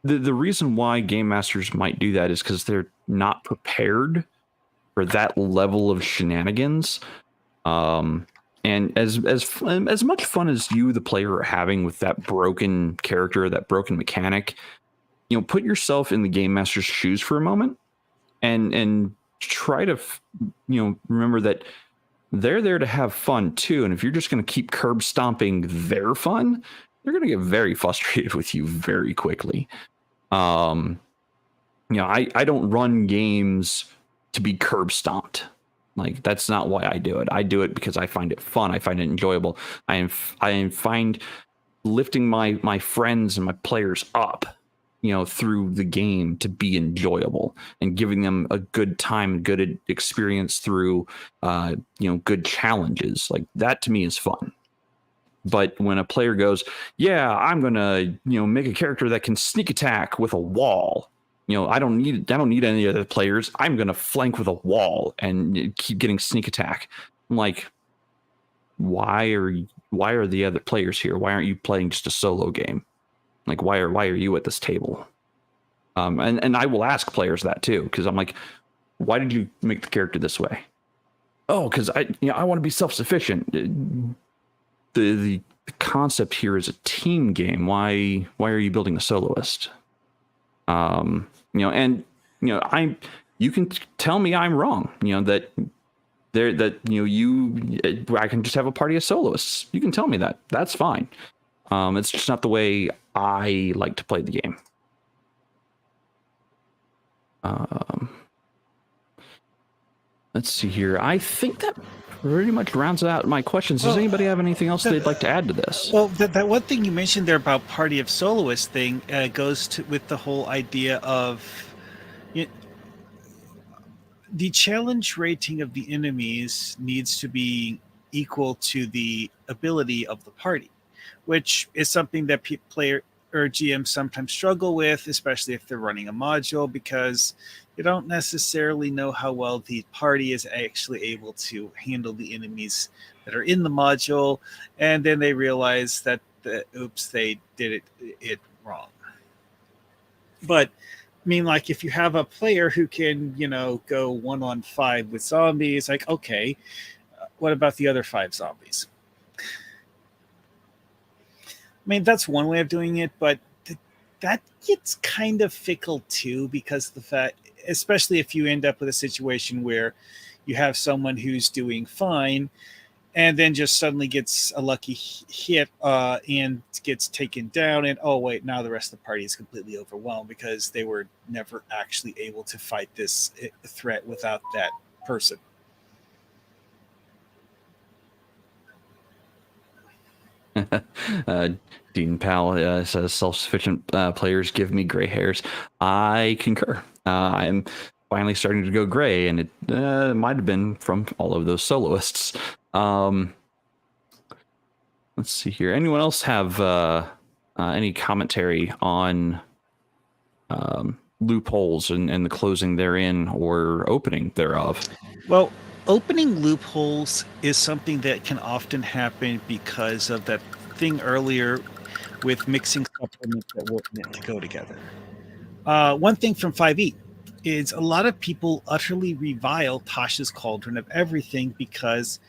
reason why game masters might do that is because they're not prepared for that level of shenanigans. And as much fun as you, the player, are having with that broken character, that broken mechanic, put yourself in the game master's shoes for a moment, and try to remember that they're there to have fun too. And if you're just going to keep curb stomping their fun, they're going to get very frustrated with you very quickly. I don't run games to be curb stomped. Like, that's not why I do it. I do it because I find it fun. I find it enjoyable. I find lifting my friends and my players up, through the game to be enjoyable, and giving them a good time, good experience through, good challenges. Like, that to me is fun. But when a player goes, yeah, I'm going to, make a character that can sneak attack with a wall. I don't need any other players. I'm going to flank with a wall and keep getting sneak attack. I'm like, why are the other players here? Why aren't you playing just a solo game? Like, why are you at this table? And I will ask players that too, because I'm like, why did you make the character this way? Oh, because I want to be self-sufficient. The concept here is a team game. Why are you building a soloist? You can tell me I'm wrong. I can just have a party of soloists. You can tell me that. That's fine. It's just not the way I like to play the game. Let's see here. I think that pretty much rounds out my questions. Does anybody have anything else they'd like to add to this?
Well, that one thing you mentioned there about party of soloists thing goes with the whole idea of the challenge rating of the enemies needs to be equal to the ability of the party, which is something that player or GMs sometimes struggle with, especially if they're running a module, because you don't necessarily know how well the party is actually able to handle the enemies that are in the module, and then they realize that oops, they did it wrong. But I mean, like, if you have a player who can, go 1-on-5 with zombies, like, okay, what about the other 5 zombies? I mean, that's one way of doing it, but that gets kind of fickle too, because the fact especially if you end up with a situation where you have someone who's doing fine and then just suddenly gets a lucky hit and gets taken down, and oh wait, now the rest of the party is completely overwhelmed because they were never actually able to fight this threat without that person.
Dean Powell says self-sufficient players give me gray hairs. I concur. I'm finally starting to go gray, and it might have been from all of those soloists. Let's see here. Anyone else have any commentary on loopholes and the closing therein or opening thereof?
Well, opening loopholes is something that can often happen because of that thing earlier with mixing supplements that weren't meant to go together. One thing from 5e is a lot of people utterly revile Tasha's Cauldron of Everything because,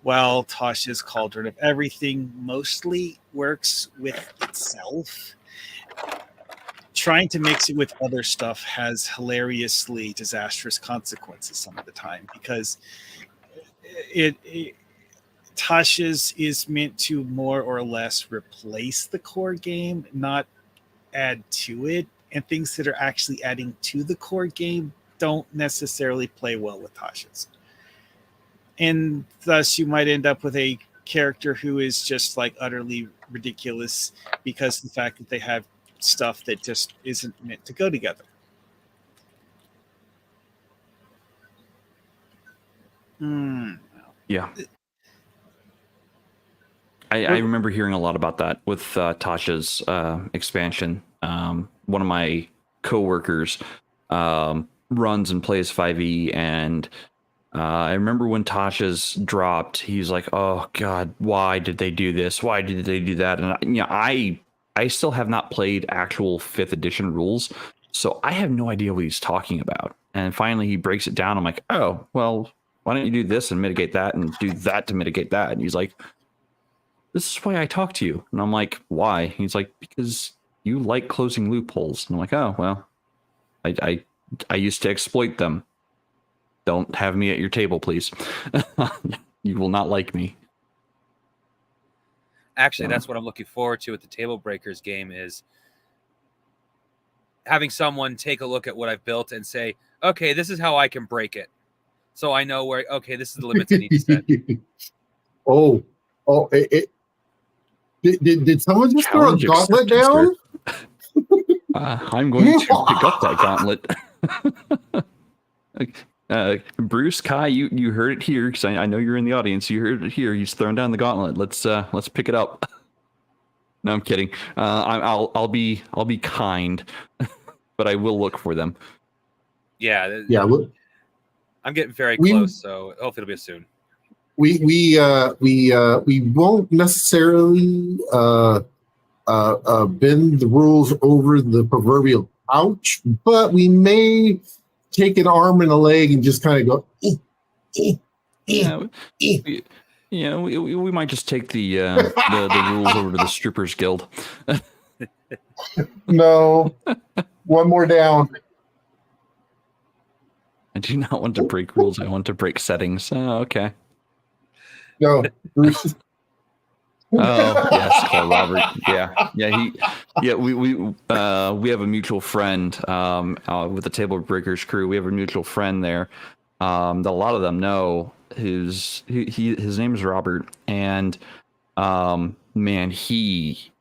well, Tasha's Cauldron of Everything mostly works with itself. Trying to mix it with other stuff has hilariously disastrous consequences some of the time because Tasha's is meant to more or less replace the core game, not add to it. And things that are actually adding to the core game don't necessarily play well with Tasha's. And thus you might end up with a character who is just like utterly ridiculous because of the fact that they have stuff that just isn't meant to go together.
Yeah. I remember hearing a lot about that with Tasha's expansion. One of my coworkers runs and plays 5e, and I remember when Tasha's dropped, he's like, "Oh God, why did they do this? Why did they do that?" And I still have not played actual 5th edition rules, so I have no idea what he's talking about. And finally, he breaks it down. I'm like, "Oh, well, why don't you do this and mitigate that, and do that to mitigate that?" And he's like, "This is why I talk to you." And I'm like, "Why?" He's like, "Because you like closing loopholes." And I'm like, "Oh, well, I used to exploit them. Don't have me at your table, please." You will not like me.
Actually, that's what I'm looking forward to with the Table Breakers game, is having someone take a look at what I've built and say, okay, this is how I can break it. So I know where, okay, this is the limits I need to set.
Did someone just throw a gauntlet down?
I'm going to pick up that gauntlet. Bruce, Kai, you heard it here, because I know you're in the audience. You heard it here. He's thrown down the gauntlet. Let's pick it up. No, I'm kidding. I'll be kind, but I will look for them.
Yeah.
Yeah.
I'm getting very close, so hopefully it'll be soon.
We won't necessarily bend the rules over the proverbial couch, but we may take an arm and a leg and just kind of go.
We might just take the rules over to the Strippers Guild.
No, one more down.
I do not want to break rules. I want to break settings. Oh, okay.
No.
Oh yes, Call Robert. We have a mutual friend with the Table Breakers crew. We have a mutual friend there that a lot of them know. His name is Robert, and man, he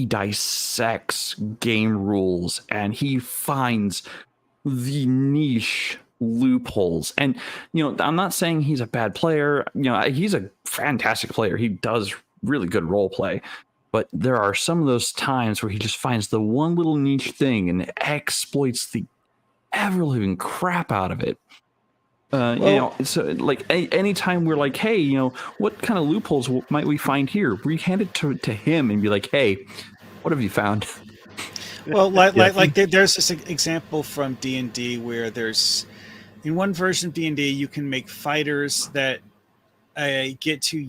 dissects game rules and he finds the niche loopholes. And I'm not saying he's a bad player. He's a fantastic player. He does really good role play, but there are some of those times where he just finds the one little niche thing and exploits the ever living crap out of it. So like anytime we're like, hey, what kind of loopholes might we find here? We hand it to him and be like, hey, what have you found?
Well, like there's this example from D&D where there's, in one version of D&D, you can make fighters that get to,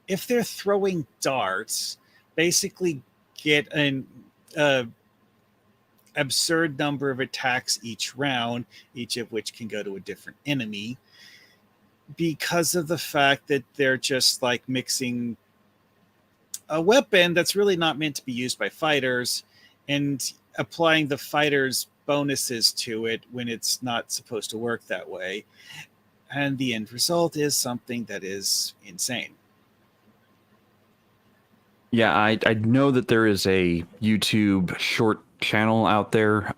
if they're throwing darts, basically get absurd number of attacks each round, each of which can go to a different enemy, because of the fact that they're just like mixing a weapon that's really not meant to be used by fighters and applying the fighters' bonuses to it when it's not supposed to work that way. And the end result is something that is insane.
Yeah, I know that there is a YouTube short channel out there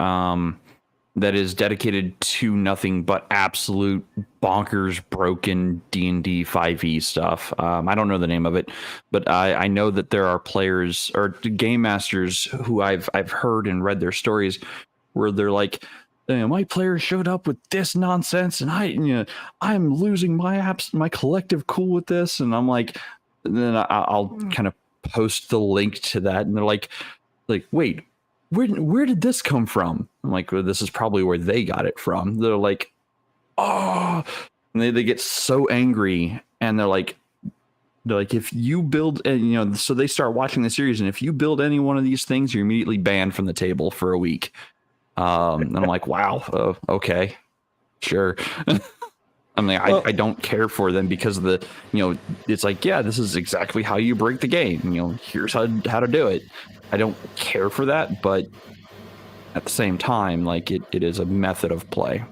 that is dedicated to nothing but absolute bonkers, broken D&D 5e stuff. I don't know the name of it, but I know that there are players or game masters who I've heard and read their stories where they're like, my player showed up with this nonsense, and I'm losing my collective cool with this, and I'm like, and then I'll kind of post the link to that, and they're like, wait, where did this come from? I'm like, well, this is probably where they got it from. They're like, oh, and they get so angry, and they're like, if you build, so they start watching the series, and if you build any one of these things, you're immediately banned from the table for a week. And I'm like, wow, okay, sure. I mean, I don't care for them because of the, it's like, yeah, this is exactly how you break the game. Here's how to do it. I don't care for that, but at the same time, like it is a method of play.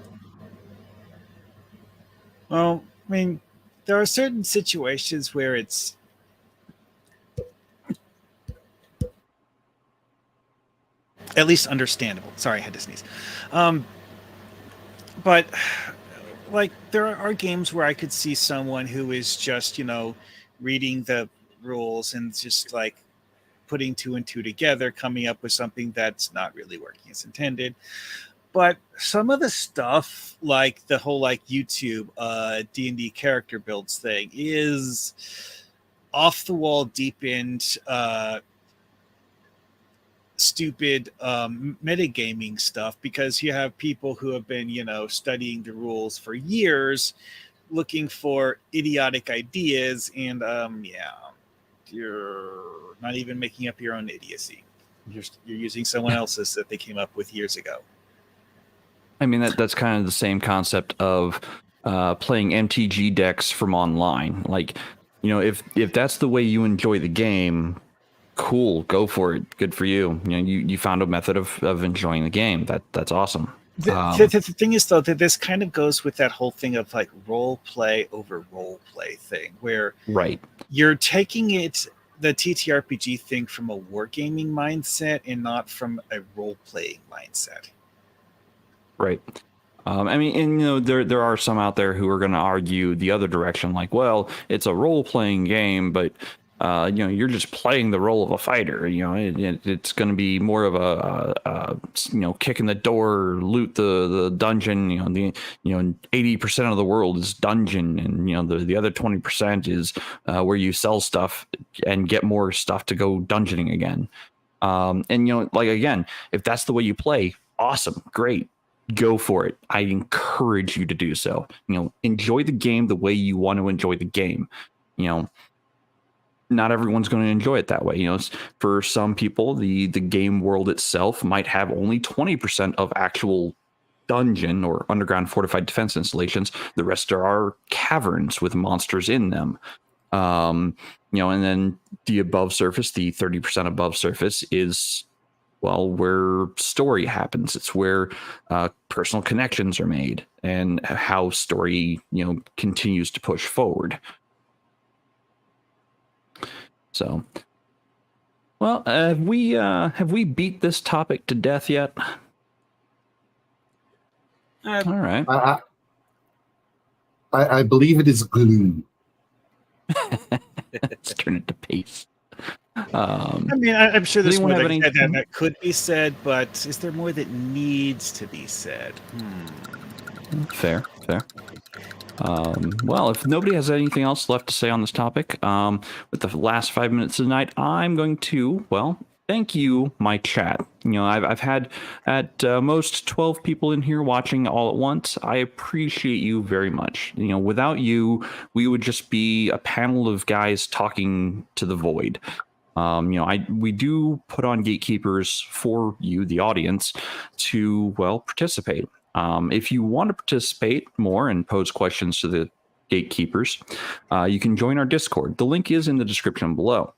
Well, I mean, there are certain situations where it's at least understandable. Sorry, I had to sneeze. But like there are games where I could see someone who is just, reading the rules and just like putting two and two together, coming up with something that's not really working as intended. But some of the stuff, like the whole like YouTube D&D character builds thing, is off the wall, deep end, stupid metagaming stuff, because you have people who have been, studying the rules for years, looking for idiotic ideas, and you're not even making up your own idiocy. You're using someone else's that they came up with years ago.
I mean, that's kind of the same concept of playing MTG decks from online. Like, if that's the way you enjoy the game, cool, go for it. Good for you. You found a method of enjoying the game. That's awesome.
The thing is, though, that this kind of goes with that whole thing of like role play over role play thing, where you're taking the TTRPG thing from a wargaming mindset and not from a role playing mindset. Right.
I mean, and there are some out there who are going to argue the other direction, like, well, it's a role playing game, but you're just playing the role of a fighter. It's going to be more of a kick in the door, loot the dungeon. 80% of the world is dungeon, and the other 20% is where you sell stuff and get more stuff to go dungeoning again. Again, if that's the way you play, awesome, great. Go for it. I encourage you to do so. Enjoy the game the way you want to enjoy the game. Not everyone's going to enjoy it that way. For some people, the game world itself might have only 20% of actual dungeon or underground fortified defense installations. The rest are caverns with monsters in them. And then the above surface, the 30% above surface is, well, where story happens. It's where personal connections are made and how story, continues to push forward. So, well, have we beat this topic to death yet? All right.
I believe it is glue.
Let's turn it to paste.
I'm sure there's more that could be said, but is there more that needs to be said?
Fair. Well, if nobody has anything else left to say on this topic, with the last 5 minutes of the night, I'm going to, thank you, my chat. I've had at most 12 people in here watching all at once. I appreciate you very much. Without you, we would just be a panel of guys talking to the void. We do put on Gatekeepers for you, the audience, to participate. If you want to participate more and pose questions to the Gatekeepers, you can join our Discord. The link is in the description below.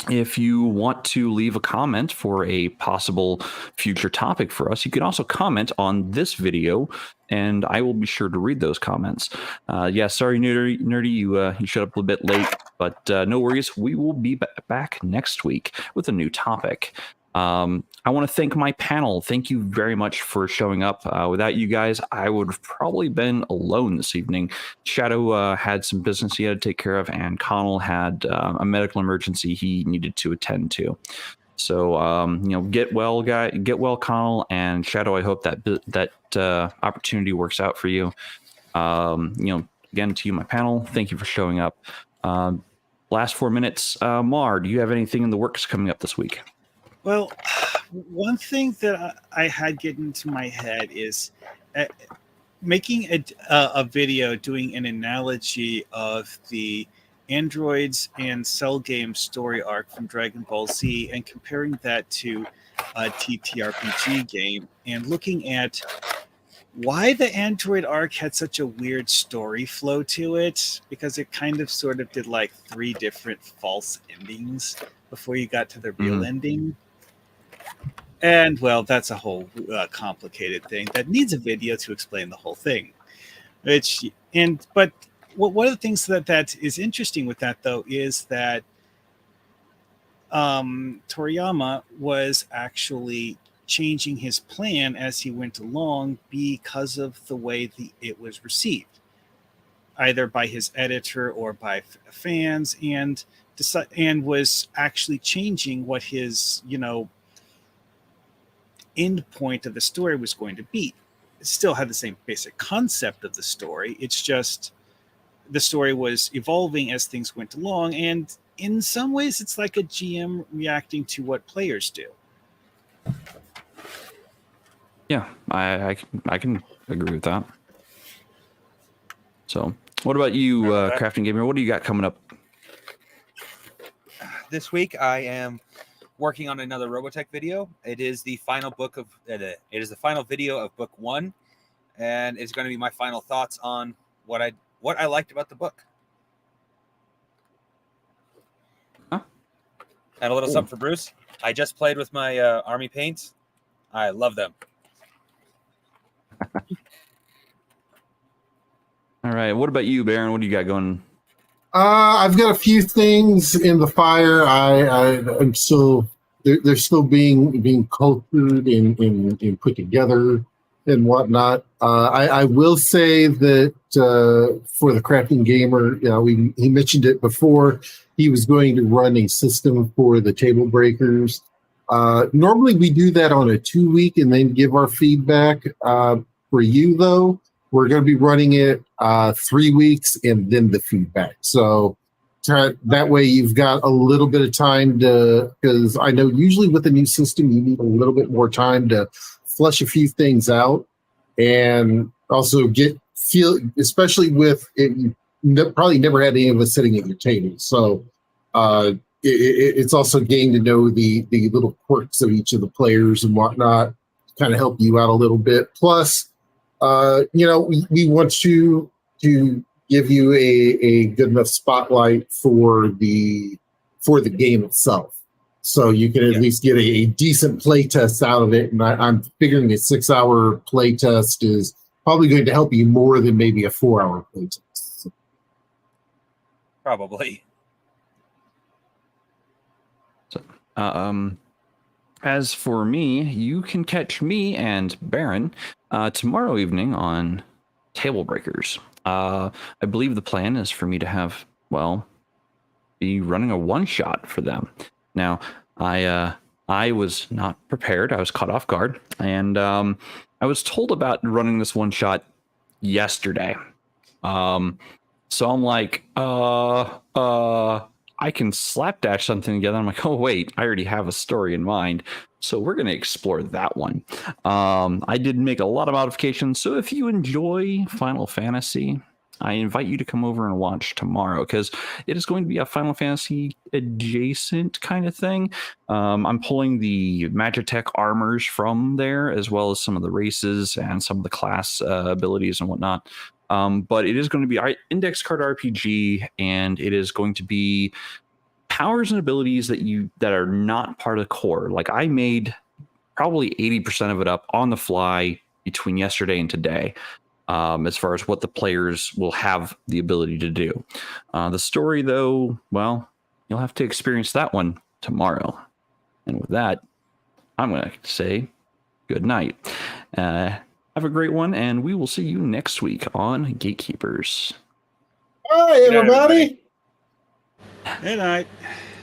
If you want to leave a comment for a possible future topic for us, you can also comment on this video, and I will be sure to read those comments. Sorry, Nerdy, you showed up a little bit late, but no worries. We will be back next week with a new topic. I want to thank my panel. Thank you very much for showing up. Without you guys, I would have probably been alone this evening. Shadow had some business he had to take care of, and Connell had a medical emergency he needed to attend to. So, get well, Connell, and Shadow. I hope that opportunity works out for you. Again, to you, my panel, thank you for showing up. Last 4 minutes, Mar, do you have anything in the works coming up this week?
Well, one thing that I had get into my head is making a video doing an analogy of the androids and cell game story arc from Dragon Ball Z and comparing that to a TTRPG game and looking at why the android arc had such a weird story flow to it, because it kind of sort of did like 3 different false endings before you got to the real ending. And well, that's a whole complicated thing that needs a video to explain the whole thing. But one of the things that is interesting with that, though, is that Toriyama was actually changing his plan as he went along because of the way it was received, either by his editor or by fans, and was actually changing what his end point of the story was going to be. It still had the same basic concept of the story. It's just the story was evolving as things went along, and in some ways it's like a GM reacting to what players do.
Yeah, I can agree with that. So, what about you, Crafting Gamer? What do you got coming up?
This week I am working on another Robotech video. It is the final video of book 1, and it's going to be my final thoughts on what I liked about the book.
Huh?
And a little something for Bruce. I just played with my army paints. I love them.
All right. What about you, Baron? What do you got going?
I've got a few things in the fire. I'm still they're still being cultured and put together and whatnot. I will say that for the Crafting Gamer, he mentioned it before. He was going to run a system for the table breakers. Normally we do that on a 2-week and then give our feedback. For you though, we're going to be running it 3 weeks and then the feedback. So that way you've got a little bit of time because I know usually with a new system, you need a little bit more time to flush a few things out and also especially with it, you probably never had any of us sitting at your table. So it's also getting to know the little quirks of each of the players and whatnot, kind of help you out a little bit. Plus, we want to give you a good enough spotlight for the game itself, so you can at least get a decent play test out of it. And I'm figuring a 6-hour play test is probably going to help you more than maybe a 4-hour play test. So.
Probably.
So, as for me, you can catch me and Baron tomorrow evening on Table Breakers. I believe the plan is for me to be running a one-shot for them. Now, I was not prepared. I was caught off guard, and I was told about running this one-shot yesterday. So I'm like, I can slapdash something together. I'm like, oh wait, I already have a story in mind. So we're going to explore that one. I did make a lot of modifications. So if you enjoy Final Fantasy, I invite you to come over and watch tomorrow, because it is going to be a Final Fantasy adjacent kind of thing. I'm pulling the Magitech armors from there, as well as some of the races and some of the class abilities and whatnot. But it is going to be index card RPG, and it is going to be powers and abilities that are not part of the core. Like, I made probably 80% of it up on the fly between yesterday and today, as far as what the players will have the ability to do. The story, though, well, you'll have to experience that one tomorrow. And with that, I'm going to say good night. Have a great one, and we will see you next week on Gatekeepers.
Hi,
Good night,
everybody.
Good night.